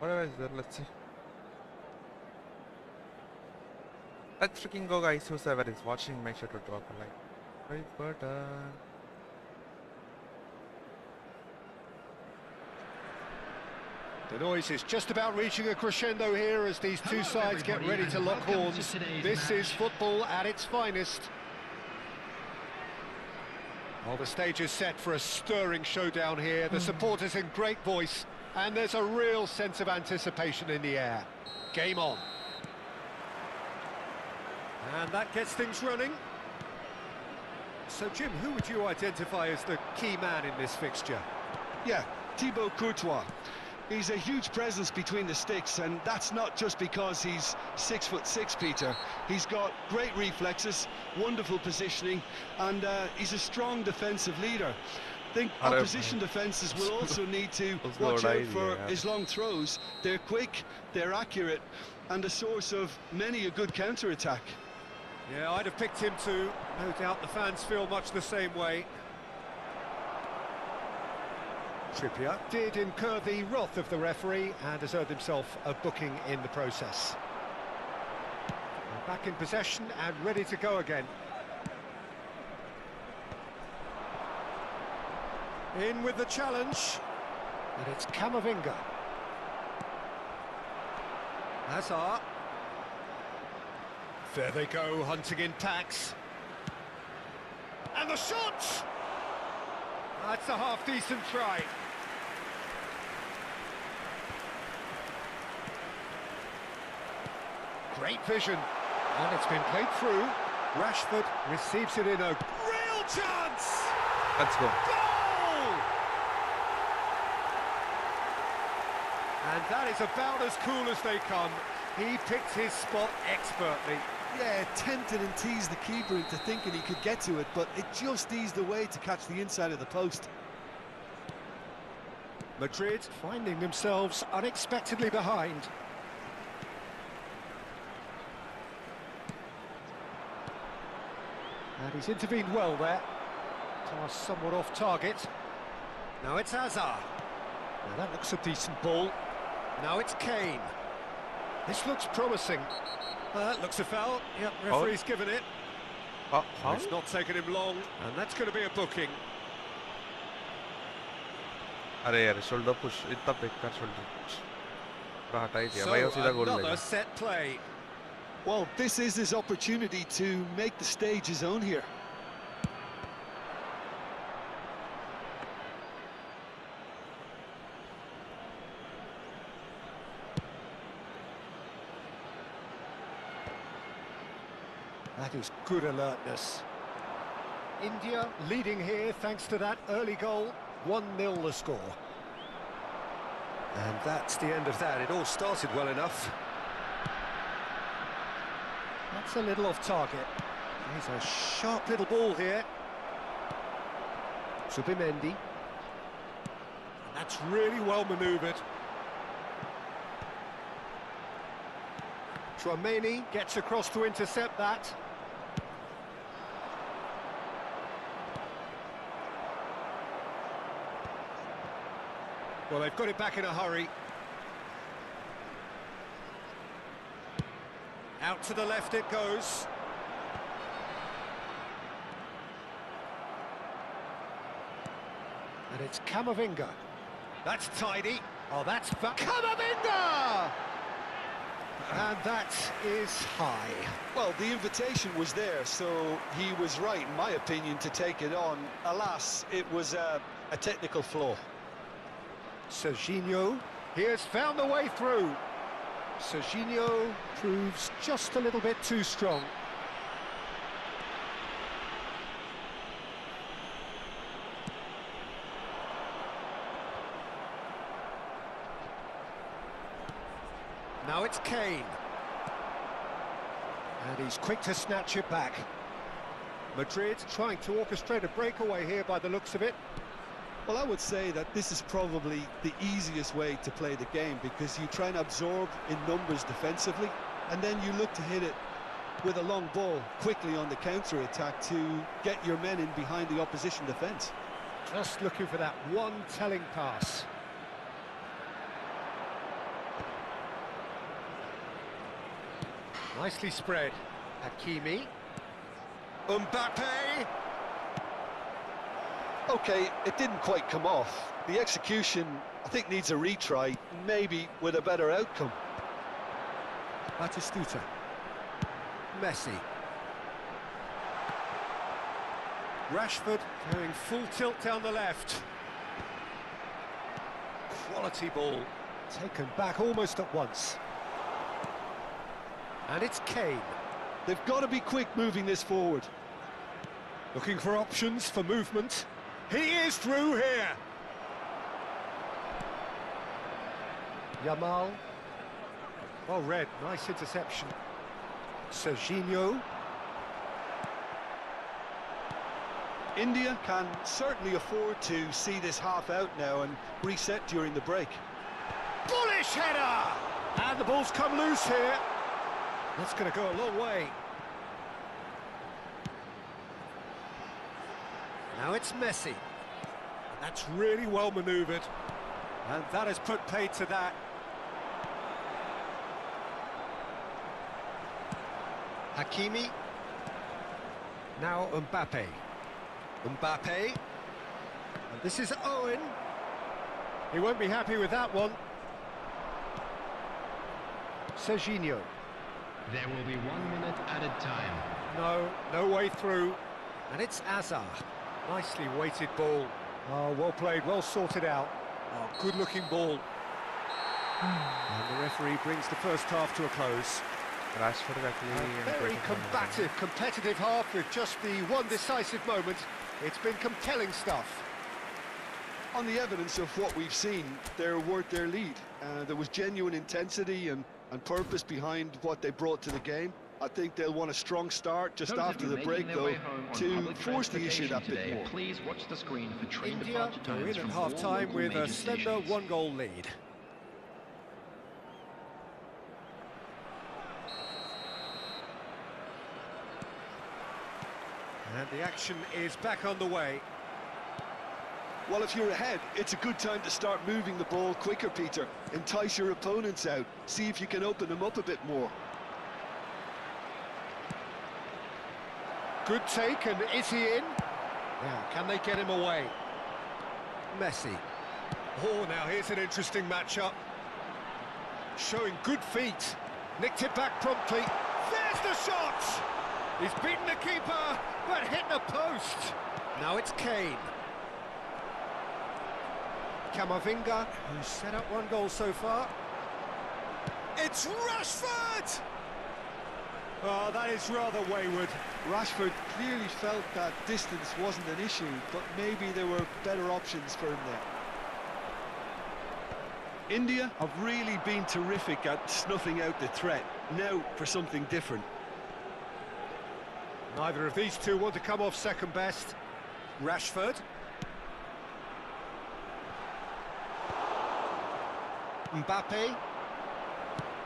S1: Whatever is there, let's see. Let's freaking go, guys. Whoever is watching, make sure to drop a like. Right button.
S2: The noise is just about reaching a crescendo here as these two sides get ready to lock horns. This is football at its finest. Well, the stage is set for a stirring showdown here. The supporters in great voice, and there's a real sense of anticipation in the air. Game on. And that gets things running. So, Jim, who would you identify as the key man in this fixture?
S3: Yeah, Thibaut Courtois. He's a huge presence between the sticks, and that's not just because he's 6'6", Peter. He's got great reflexes, wonderful positioning, and he's a strong defensive leader. I think opposition defences will also need to watch out for his long throws. They're quick, they're accurate, and a source of many a good counter-attack.
S2: Yeah, I'd have picked him too. No doubt the fans feel much the same way. Trippier did incur the wrath of the referee and has earned himself a booking in the process. Back in possession and ready to go again. In with the challenge, and it's Camavinga. Hazard. There they go, hunting in packs. And the shot! That's a half-decent try. Great vision, and it's been played through. Rashford receives it in a real chance!
S1: Let's go.
S2: Goal! And that is about as cool as they come. He picked his spot expertly.
S3: Yeah, tempted and teased the keeper into thinking he could get to it, but it just eased away to catch the inside of the post.
S2: Madrid finding themselves unexpectedly behind. And he's intervened well there. Pass somewhat off target. Now it's Hazard. Now that looks a decent ball. Now it's Kane. This looks promising. Looks a foul. Yep, referee's given it. It's not taken him long, and that's going to be a booking.
S1: अरे यार shoulder push इतना बेकार shoulder push पूरा हटा ही दिया भाई वो सीधा गोल
S2: Another set play.
S3: Well, this is his opportunity to make the stage his own here.
S2: That is good alertness. India leading here thanks to that early goal. 1-0 the score. And that's the end of that. It all started well enough. That's a little off target. There's a sharp little ball here. Subimendi. And that's really well manoeuvred. Tchouaméni gets across to intercept that. Well, they've got it back in a hurry. Out to the left it goes. And it's Camavinga. That's tidy. Oh, that's Camavinga! And that is high.
S3: Well, the invitation was there, so he was right, in my opinion, to take it on. Alas, it was a technical flaw.
S2: Serginho, he has found the way through. Serginho proves just a little bit too strong. Now it's Kane. And he's quick to snatch it back. Madrid trying to orchestrate a breakaway here by the looks of it.
S3: Well, I would say that this is probably the easiest way to play the game, because you try and absorb in numbers defensively, and then you look to hit it with a long ball quickly on the counter-attack to get your men in behind the opposition defence.
S2: Just looking for that one telling pass. Nicely spread. Hakimi. Mbappe.
S3: Okay, it didn't quite come off. The execution, I think, needs a retry, maybe with a better outcome.
S2: Batistuta. Messi. Rashford going full tilt down the left. Quality ball. Taken back almost at once. And it's Kane.
S3: They've got to be quick moving this forward.
S2: Looking for options for movement. He is through here. Yamal. Well read, nice interception. Serginho.
S3: India can certainly afford to see this half out now and reset during the break.
S2: Bullish header! And the ball's come loose here. That's going to go a long way. Now it's Messi. That's really well manoeuvred. And that has put paid to that. Hakimi. Now Mbappe. Mbappe. And this is Owen. He won't be happy with that one. Serginho.
S4: There will be 1 minute added time.
S2: No way through. And it's Azar. Nicely weighted ball. Oh, well played, well sorted out. Oh, good-looking ball. And the referee brings the first half to a close.
S1: Rashford is actually
S2: A very combative, competitive half with just the one decisive moment. It's been compelling stuff.
S3: On the evidence of what we've seen, they're worth their lead. There was genuine intensity and purpose behind what they brought to the game. I think they'll want a strong start just after the break, though, to force the issue that bit more.
S4: Please watch the screen for train
S2: India
S4: departure
S2: are in
S4: times
S2: at
S4: from
S2: half-time
S4: all
S2: with
S4: local
S2: a
S4: major
S2: slender
S4: stations.
S2: one-goal lead. And the action is back underway.
S3: Well, if you're ahead, it's a good time to start moving the ball quicker, Peter. Entice your opponents out. See if you can open them up a bit more.
S2: Good take, and is he in? Yeah, can they get him away? Messi. Oh, now here's an interesting matchup. Showing good feet. Nicked it back promptly. There's the shot! He's beaten the keeper, but hit the post. Now it's Kane. Camavinga, who's set up one goal so far. It's Rashford! Oh, that is rather wayward.
S3: Rashford clearly felt that distance wasn't an issue, but maybe there were better options for him there. India have really been terrific at snuffing out the threat. Now for something different.
S2: Neither of these two want to come off second best. Rashford. Mbappe.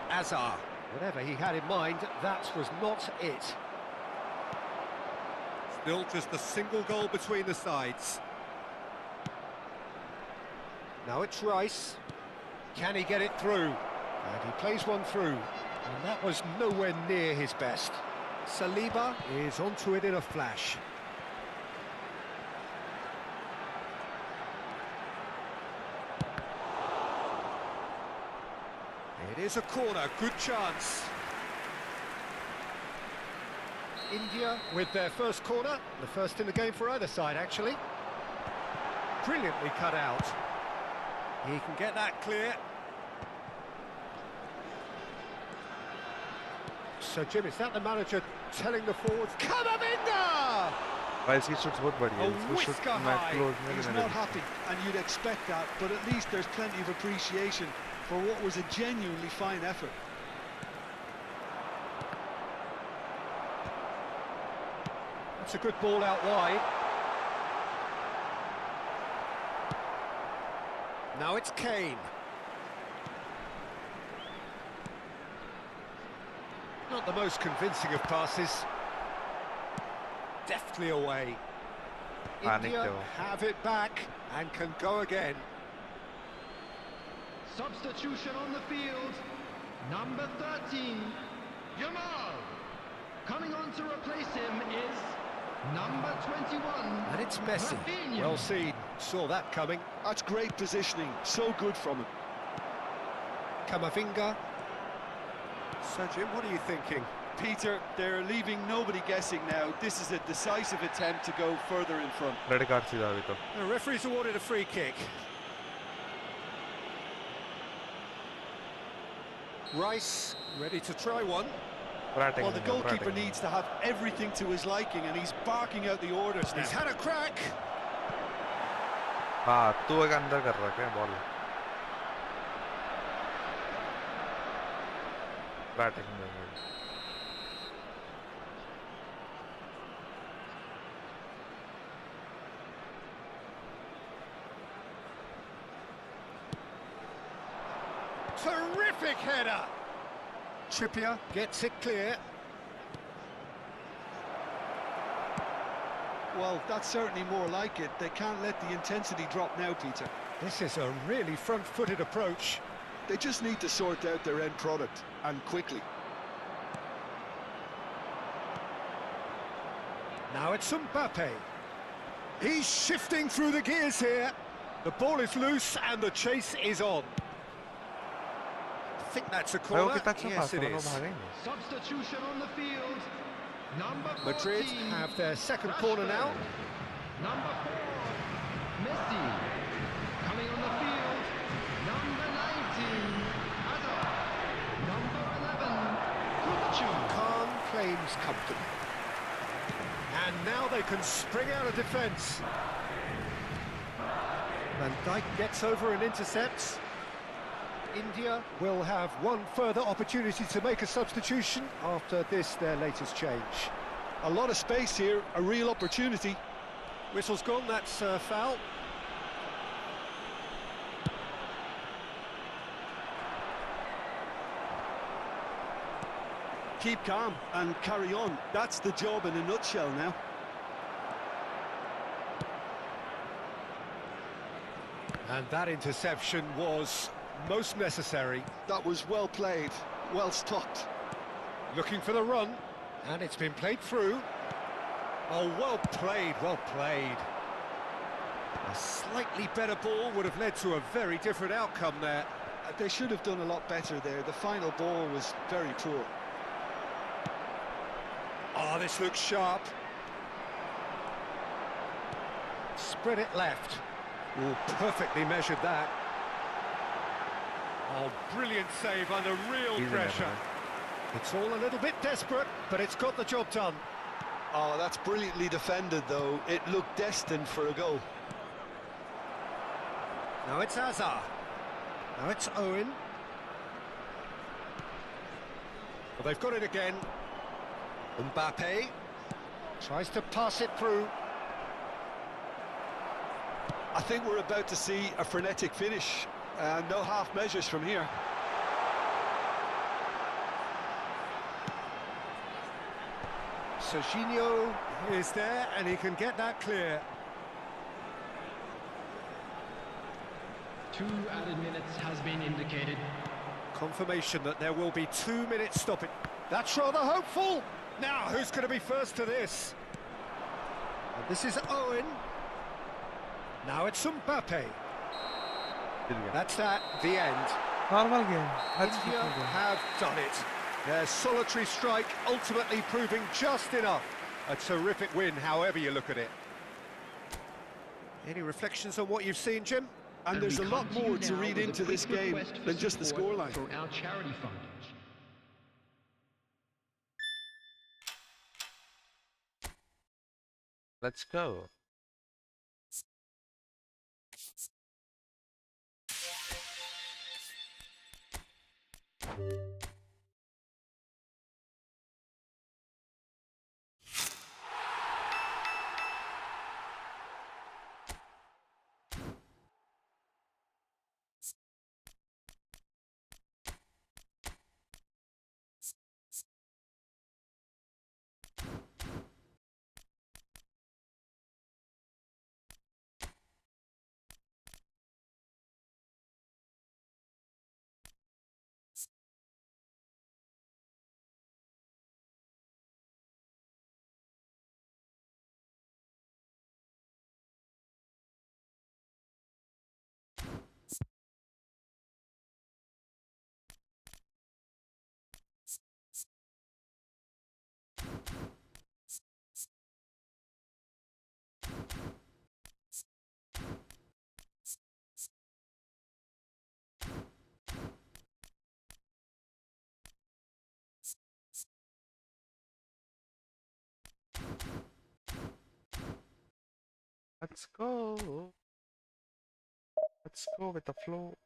S2: Azar. Whatever he had in mind, that was not it. Still just a single goal between the sides. Now it's Rice. Can he get it through? And he plays one through. And that was nowhere near his best. Saliba is onto it in a flash. It is a corner, good chance. India with their first corner, the first in the game for either side, actually. Brilliantly cut out. He can get that clear. So, Jim, is that the manager telling the forwards, Camavinga!
S1: Guys, he shoots both body.
S2: A
S1: He shoots
S2: whisker
S1: my
S2: high.
S1: close.
S3: He's not happy, and you'd expect that, but at least there's plenty of appreciation for what was a genuinely fine effort.
S2: That's a good ball out wide. Now it's Kane. Not the most convincing of passes. Deftly away. India have it back and can go again.
S4: Substitution on the field. Number 13. Yamal. Coming on to replace him is number 21.
S2: And it's Messi.
S4: Rafinha.
S2: Well seen. Saw that coming.
S3: That's great positioning, so good from him.
S2: Camavinga. So, Jim, what are you thinking?
S3: Peter, they're leaving nobody guessing now. This is a decisive attempt to go further in front.
S1: Red card सीधा अभी तो.
S2: The referee's awarded a free kick. Rice, ready to try one.
S3: Well, the goalkeeper needs to have everything to his liking, and he's barking out the orders now.
S2: He's had a crack.
S1: हाँ, तू एक अंदर कर रहा है ball. Batting में.
S2: Terrific header. Trippier gets it clear.
S3: Well, that's certainly more like it. They can't let the intensity drop now, Peter.
S2: This is a really front-footed approach.
S3: They just need to sort out their end product, and quickly.
S2: Now it's Mbappe. He's shifting through the gears here. The ball is loose and the chase is on. I think that's a corner. Yes, it is.
S4: Substitution on the field. Number 14.
S2: Madrid have their second corner now.
S4: Number 4, Messi. Coming on the field, number 19, Hazard. Number 11, Kuchu.
S2: Khan claims comfortable. And now they can spring out of defence. Van Dijk gets over and intercepts. India will have one further opportunity to make a substitution after this, their latest change.
S3: A lot of space here, a real opportunity.
S2: Whistle's gone, that's foul.
S3: Keep calm and carry on. That's the job in a nutshell now.
S2: And that interception was most necessary.
S3: That was well played, well stopped.
S2: Looking for the run, and it's been played through. Oh, well played, well played. A slightly better ball would have led to a very different outcome there.
S3: They should have done a lot better there. The final ball was very poor.
S2: Oh, this looks sharp. Spread it left. Oh, perfectly measured that. Oh, brilliant save under real pressure. It's all a little bit desperate, but it's got the job done.
S3: Oh, that's brilliantly defended, though. It looked destined for a goal.
S2: Now it's Hazard. Now it's Owen. Well, they've got it again. Mbappe tries to pass it through.
S3: I think we're about to see a frenetic finish. No half measures from here.
S2: Serginho is there, and he can get that clear.
S4: 2 added minutes has been indicated.
S2: Confirmation that there will be 2 minutes stopping. That's rather hopeful. Now, who's going to be first to this? And this is Owen. Now it's Mbappe. That's that, the end.
S1: Normal game.
S2: India have done it. Their solitary strike ultimately proving just enough. A terrific win, however you look at it. Any reflections on what you've seen, Jim?
S3: And there's a lot more to read into this game than just the scoreline.
S4: For our charity fund.
S1: Let's go. Let's go. Let's go with the flow.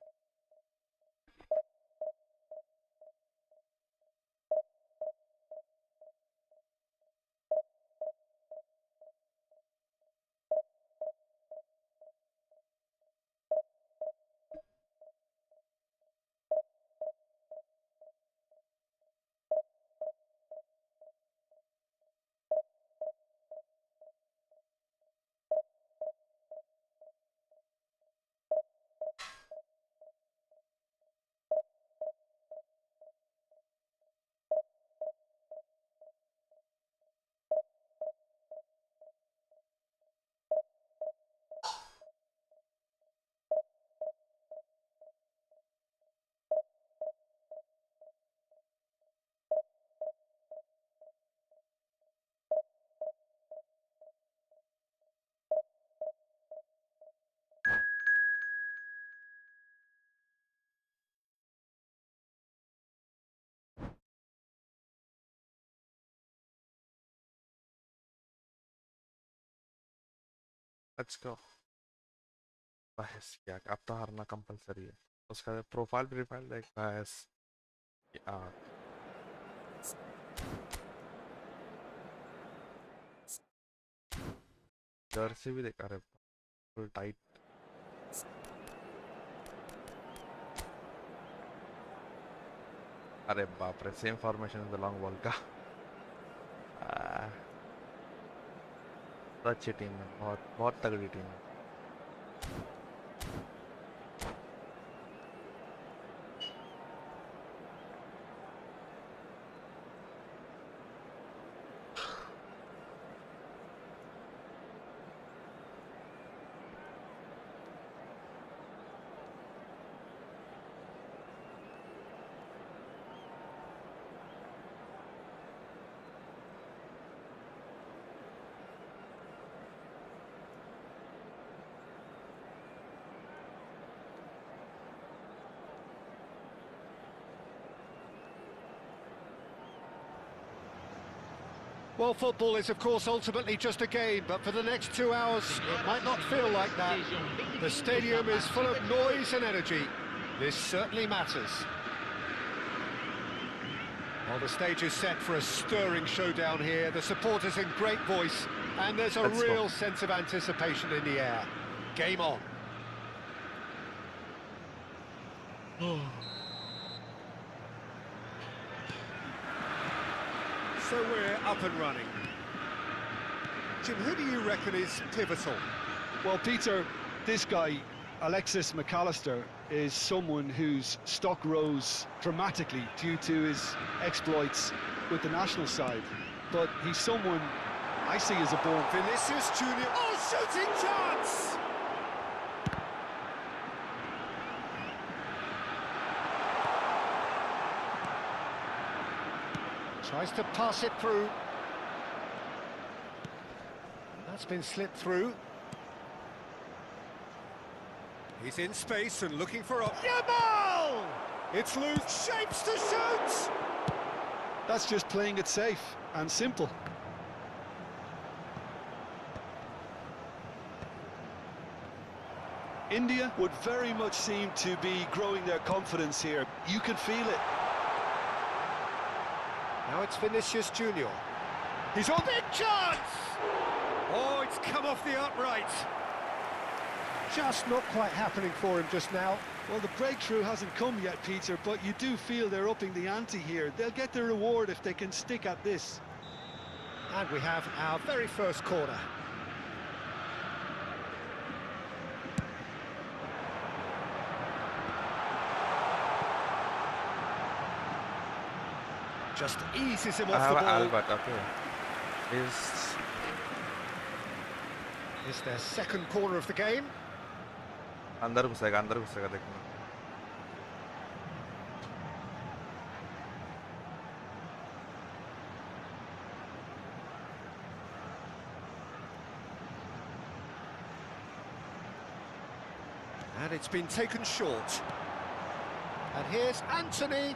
S1: Let's go. बहस किया अब तो हारना compulsory है उसका profile देख बहस यार जर्सी भी देखा रे फुल टाइट अरे बाप रे same formation is the long ball का अच्छी टीम है बहुत बहुत तगड़ी टीम है
S2: Well, football is, of course, ultimately just a game, but for the next 2 hours, it might not feel like that. The stadium is full of noise and energy. This certainly matters. Well, the stage is set for a stirring showdown here. The supporters in great voice, and there's a real sense of anticipation in the air. Game on. So we're up and running. Jim, who do you reckon is pivotal?
S3: Well, Peter, this guy, Alexis McAllister, is someone whose stock rose dramatically due to his exploits with the national side. But he's someone I see as a born...
S2: Vinicius Junior. Oh, shooting chance! Tries to pass it through. That's been slipped through. He's in space and looking for a... Yamal! It's loose. Shapes to shoot!
S3: That's just playing it safe and simple. India would very much seem to be growing their confidence here. You can feel it.
S2: Now it's Vinicius Junior. He's on big chance! Oh, it's come off the upright. Just not quite happening for him just now.
S3: Well, the breakthrough hasn't come yet, Peter, but you do feel they're upping the ante here. They'll get their reward if they can stick at this.
S2: And we have our very first corner. Just eases him off the ball.
S1: Albert, okay.
S2: Is their second corner of the game.
S1: अंदर घुसेगा देखना
S2: And it's been taken short. And here's Anthony.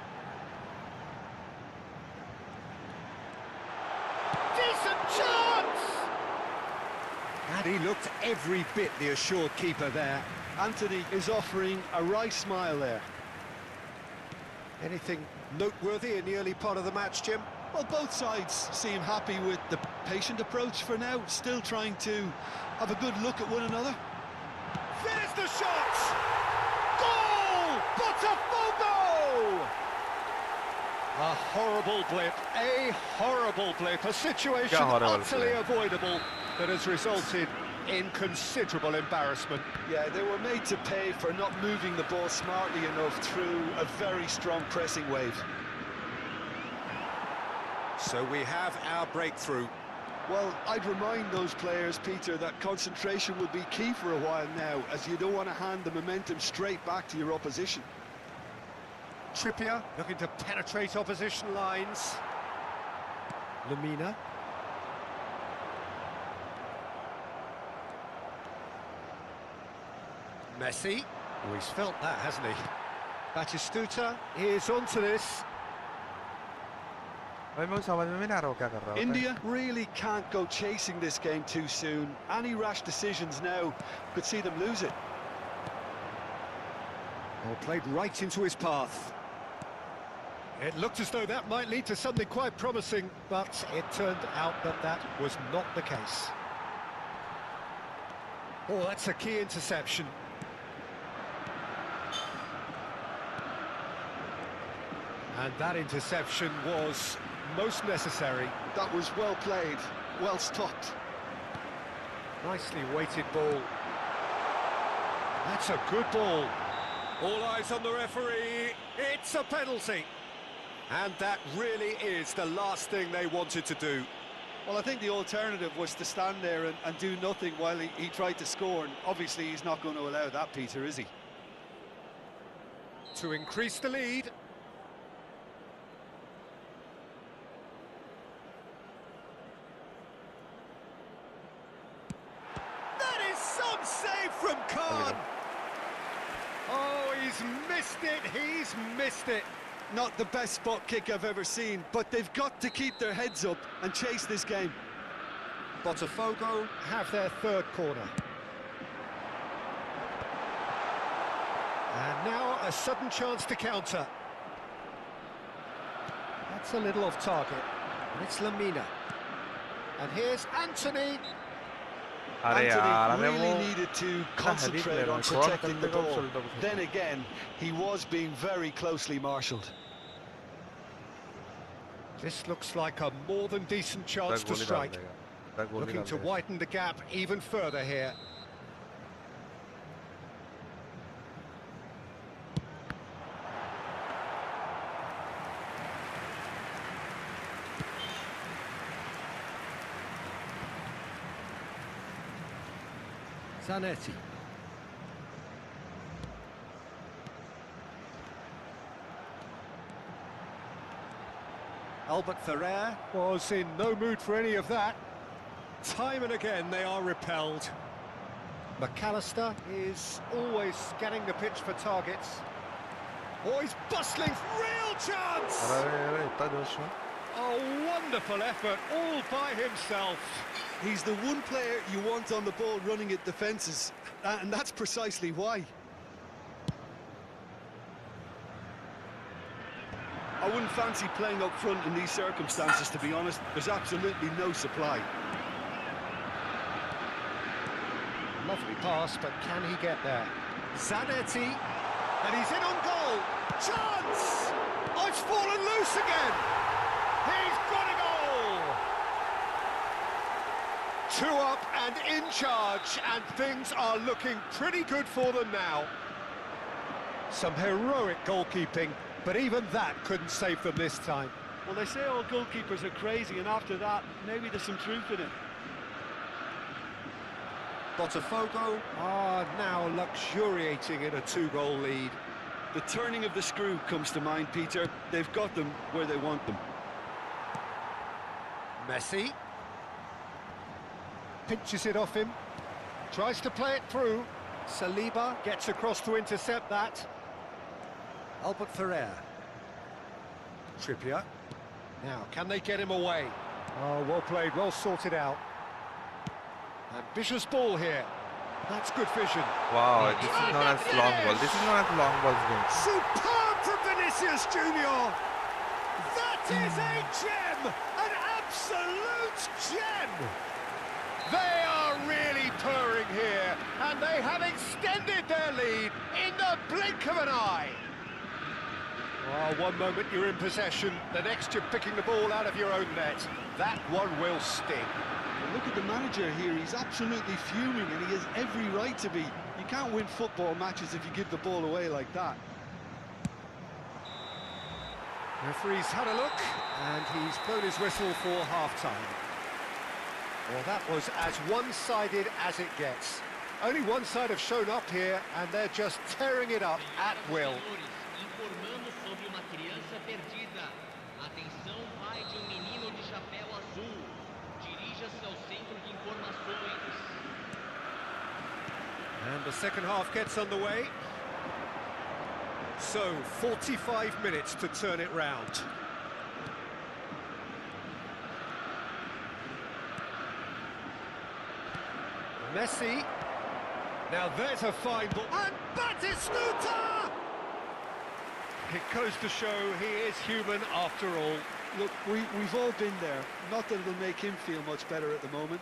S2: Decent chance! And he looked every bit the assured keeper there.
S3: Anthony is offering a wry smile there.
S2: Anything noteworthy in the early part of the match, Jim?
S3: Well, both sides seem happy with the patient approach for now, still trying to have a good look at one another.
S2: There's the shot! Goal! Botafogo! A horrible blip, a situation utterly avoidable that has resulted in considerable embarrassment.
S3: Yeah, they were made to pay for not moving the ball smartly enough through a very strong pressing wave.
S2: So we have our breakthrough.
S3: Well, I'd remind those players, Peter, that concentration will be key for a while now, as you don't want to hand the momentum straight back to your opposition.
S2: Trippier looking to penetrate opposition lines. Lemina. Messi. Oh, he's felt that, hasn't he? Batistuta is onto this.
S3: India really can't go chasing this game too soon. Any rash decisions now could see them lose it.
S2: Oh, played right into his path. It looked as though that might lead to something quite promising, but it turned out that that was not the case. Oh, that's a key interception. And that interception was most necessary.
S3: That was well played, well stopped.
S2: Nicely weighted ball. That's a good ball. All eyes on the referee. It's a penalty. And that really is the last thing they wanted to do.
S3: Well, I think the alternative was to stand there and do nothing while he tried to score. And obviously he's not going to allow that, Peter, is he?
S2: To increase the lead. Some save from Khan. Oh, he's missed it.
S3: Not the best spot kick I've ever seen, but they've got to keep their heads up and chase this game.
S2: Botafogo have their third corner. And now a sudden chance to counter. That's a little off target. And it's Lemina. And here's Anthony.
S3: Anthony really needed to concentrate on protecting the ball. Then again, he was being very closely marshalled.
S2: This looks like a more than decent chance to strike. Looking to widen the gap even further here. Zanetti. Albert Ferrer was in no mood for any of that. Time and again they are repelled. McAllister is always scanning the pitch for targets. Oh, he's bustling, real chance! A wonderful effort all by himself.
S3: He's the one player you want on the ball running at defences, and that's precisely why. I wouldn't fancy playing up front in these circumstances, to be honest. There's absolutely no supply.
S2: Lovely pass, but can he get there? Zanetti, and he's in on goal. Chance! Oh, it's fallen loose again. He's got a goal. 2 up and in charge, and things are looking pretty good for them now. Some heroic goalkeeping, but even that couldn't save them this time.
S3: Well, they say all goalkeepers are crazy, and after that, maybe there's some truth in it.
S2: Botafogo are now luxuriating in a 2-goal lead.
S3: The turning of the screw comes to mind, Peter. They've got them where they want them.
S2: Messi pinches it off him, tries to play it through. Saliba gets across to intercept that. Albert Ferrer. Trippier. Now, can they get him away? Oh, well played, well sorted out. Ambitious ball here. That's good vision.
S1: Wow, this is known as long ball. This is known as long balls game.
S2: Superb from Vinicius Junior. That is a gem, an absolute gem. They are really purring here, and they have extended their lead in the blink of an eye. Oh, one moment you're in possession, the next you're picking the ball out of your own net. That one will sting.
S3: Look at the manager here, he's absolutely fuming and he has every right to be. You can't win football matches if you give the ball away like that.
S2: Referee's had a look, and he's blown his whistle for half-time. Well, that was as one-sided as it gets. Only one side have shown up here, and they're just tearing it up at will.
S5: Informando sobre uma criança perdida. Atenção, pai de menino de chapéu azul. Dirija-se ao centro de informações.
S2: And the second half gets underway. So, 45 minutes to turn it round. Messi. Now there's a fine ball. And Batistuta! It goes to show he is human after all.
S3: Look, we've all been there. Not that it'll make him feel much better at the moment.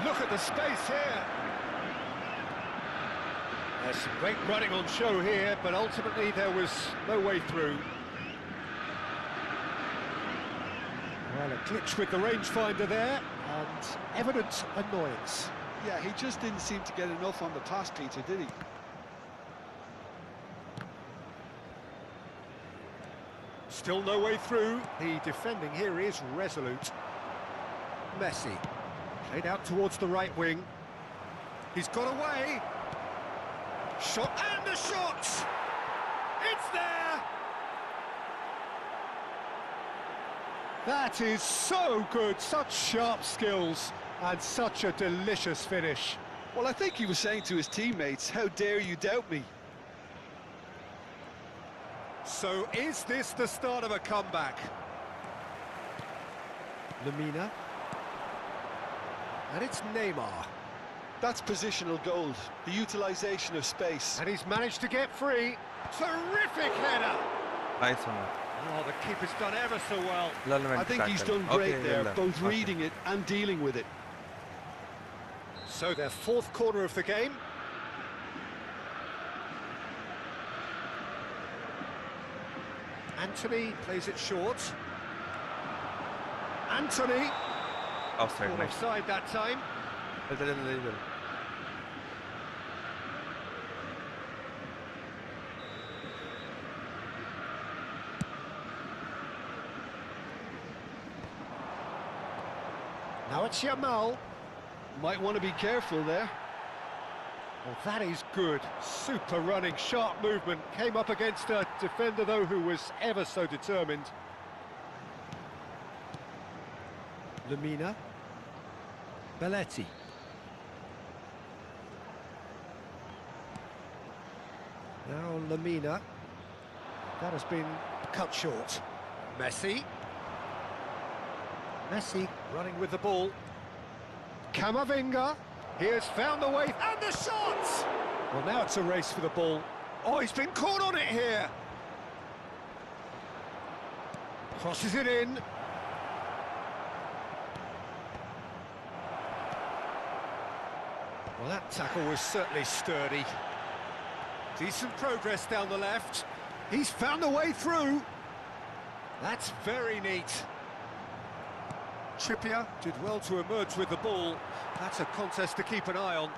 S2: Look at the space here. There's some great running on show here, but ultimately there was no way through. Well, a glitch with the rangefinder there, and evident annoyance.
S3: Yeah, he just didn't seem to get enough on the pass, Peter, did he?
S2: Still no way through. The defending here is resolute. Messi. Played out towards the right wing. He's got away. Shot, and the shot! It's there! That is so good, such sharp skills, and such a delicious finish.
S3: Well, I think he was saying to his teammates, how dare you doubt me?
S2: So is this the start of a comeback? Lamina. And it's Neymar.
S3: That's positional gold, the utilisation of space.
S2: And he's managed to get free. Terrific header!
S1: Nice one.
S2: Oh, the keeper's done ever so well.
S3: I think he's done great there, both reading it and dealing with it.
S2: So their fourth corner of the game. Anthony plays it short. Anthony!
S1: Offside, nice.
S2: Offside that time. Now it's Yamal.
S3: Might want to be careful there.
S2: Well, that is good. Super running, sharp movement. Came up against a defender, though, who was ever so determined. Lamina. Belletti. Now Lamina. That has been cut short. Messi. Messi running with the ball. Camavinga. He has found the way, and the shot! Well, now it's a race for the ball. Oh, he's been caught on it here. Crosses it in. Well, that tackle was certainly sturdy. Decent progress down the left. He's found the way through. That's very neat. Trippier did well to emerge with the ball. That's a contest to keep an eye on.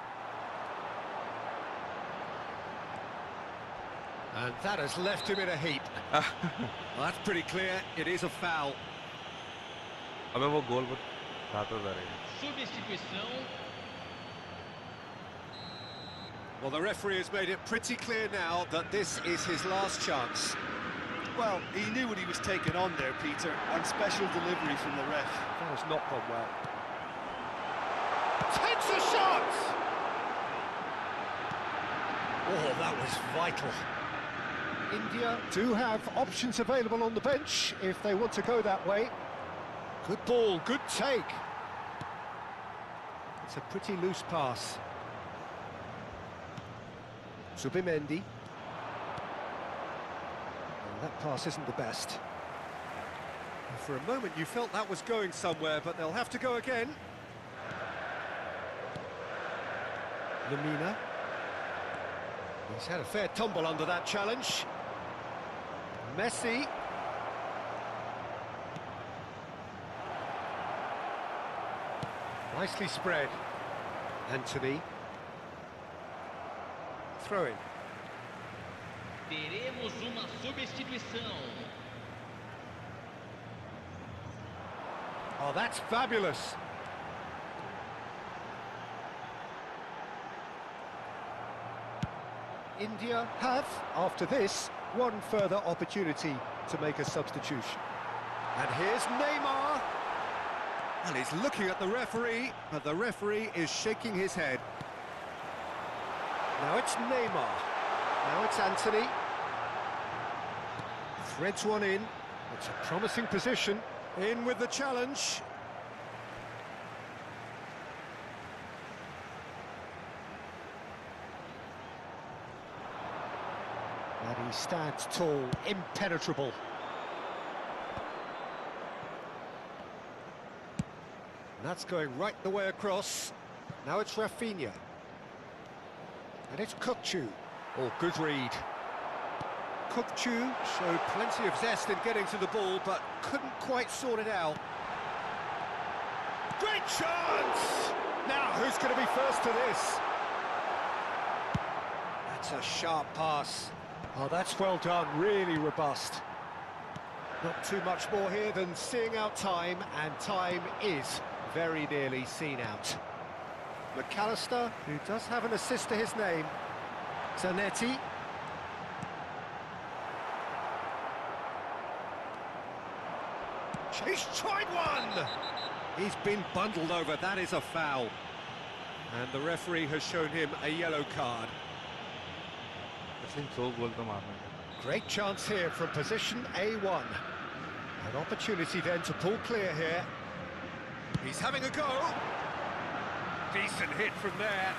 S2: And that has left him in a heap. Well, that's pretty clear. It is a foul.
S1: अबे वो गोल पर जाता जा रहा है.
S5: Substituição.
S2: Well, the referee has made it pretty clear now that this is his last chance.
S3: Well, he knew what he was taking on there, Peter, and special delivery from the ref.
S2: That has not gone well. Takes a shot! Oh, that was vital. India do have options available on the bench if they want to go that way. Good ball, good take. It's a pretty loose pass. Subimendi. And that pass isn't the best. For a moment you felt that was going somewhere, but they'll have to go again. Lemina. He's had a fair tumble under that challenge. Messi. Nicely spread. Anthony. Throw in.
S5: Teremos uma substituição.
S2: Oh, that's fabulous. India have, after this, one further opportunity to make a substitution. And here's Neymar. And he's looking at the referee, but the referee is shaking his head. Now it's Neymar. Now it's Anthony. Threads one in. It's a promising position. In with the challenge. And he stands tall, impenetrable. And that's going right the way across. Now it's Rafinha. And it's Kukçu. Oh, good read. Kukçu showed plenty of zest in getting to the ball, but couldn't quite sort it out. Great chance! Now, who's going to be first to this? That's a sharp pass. Oh, that's well done, really robust. Not too much more here than seeing out time, and time is very nearly seen out. McAllister, who does have an assist to his name. Zanetti. He's tried one! He's been bundled over, that is a foul. And the referee has shown him a yellow card.
S1: I think so goal to marne.
S2: Great chance here from position A1. An opportunity then to pull clear here. He's having a go. Decent hit from there.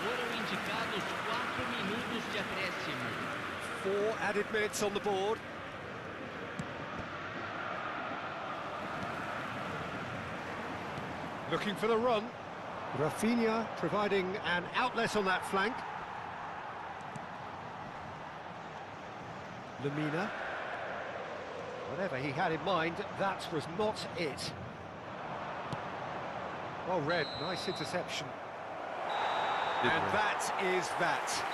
S5: Foram indicados 4 minutos de acréscimo.
S2: 4 added minutes on the board. Looking for the run. Rafinha providing an outlet on that flank. Lemina. Whatever he had in mind, that was not it. Well read, nice interception. And that is that.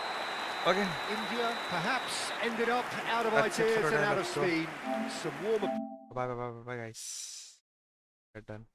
S1: Okay.
S2: India perhaps ended up out of
S1: That's it for
S2: ideas and
S1: today's
S2: out of
S1: episode.
S2: speed. Some warm-up.
S1: Bye bye bye bye bye guys. We're done.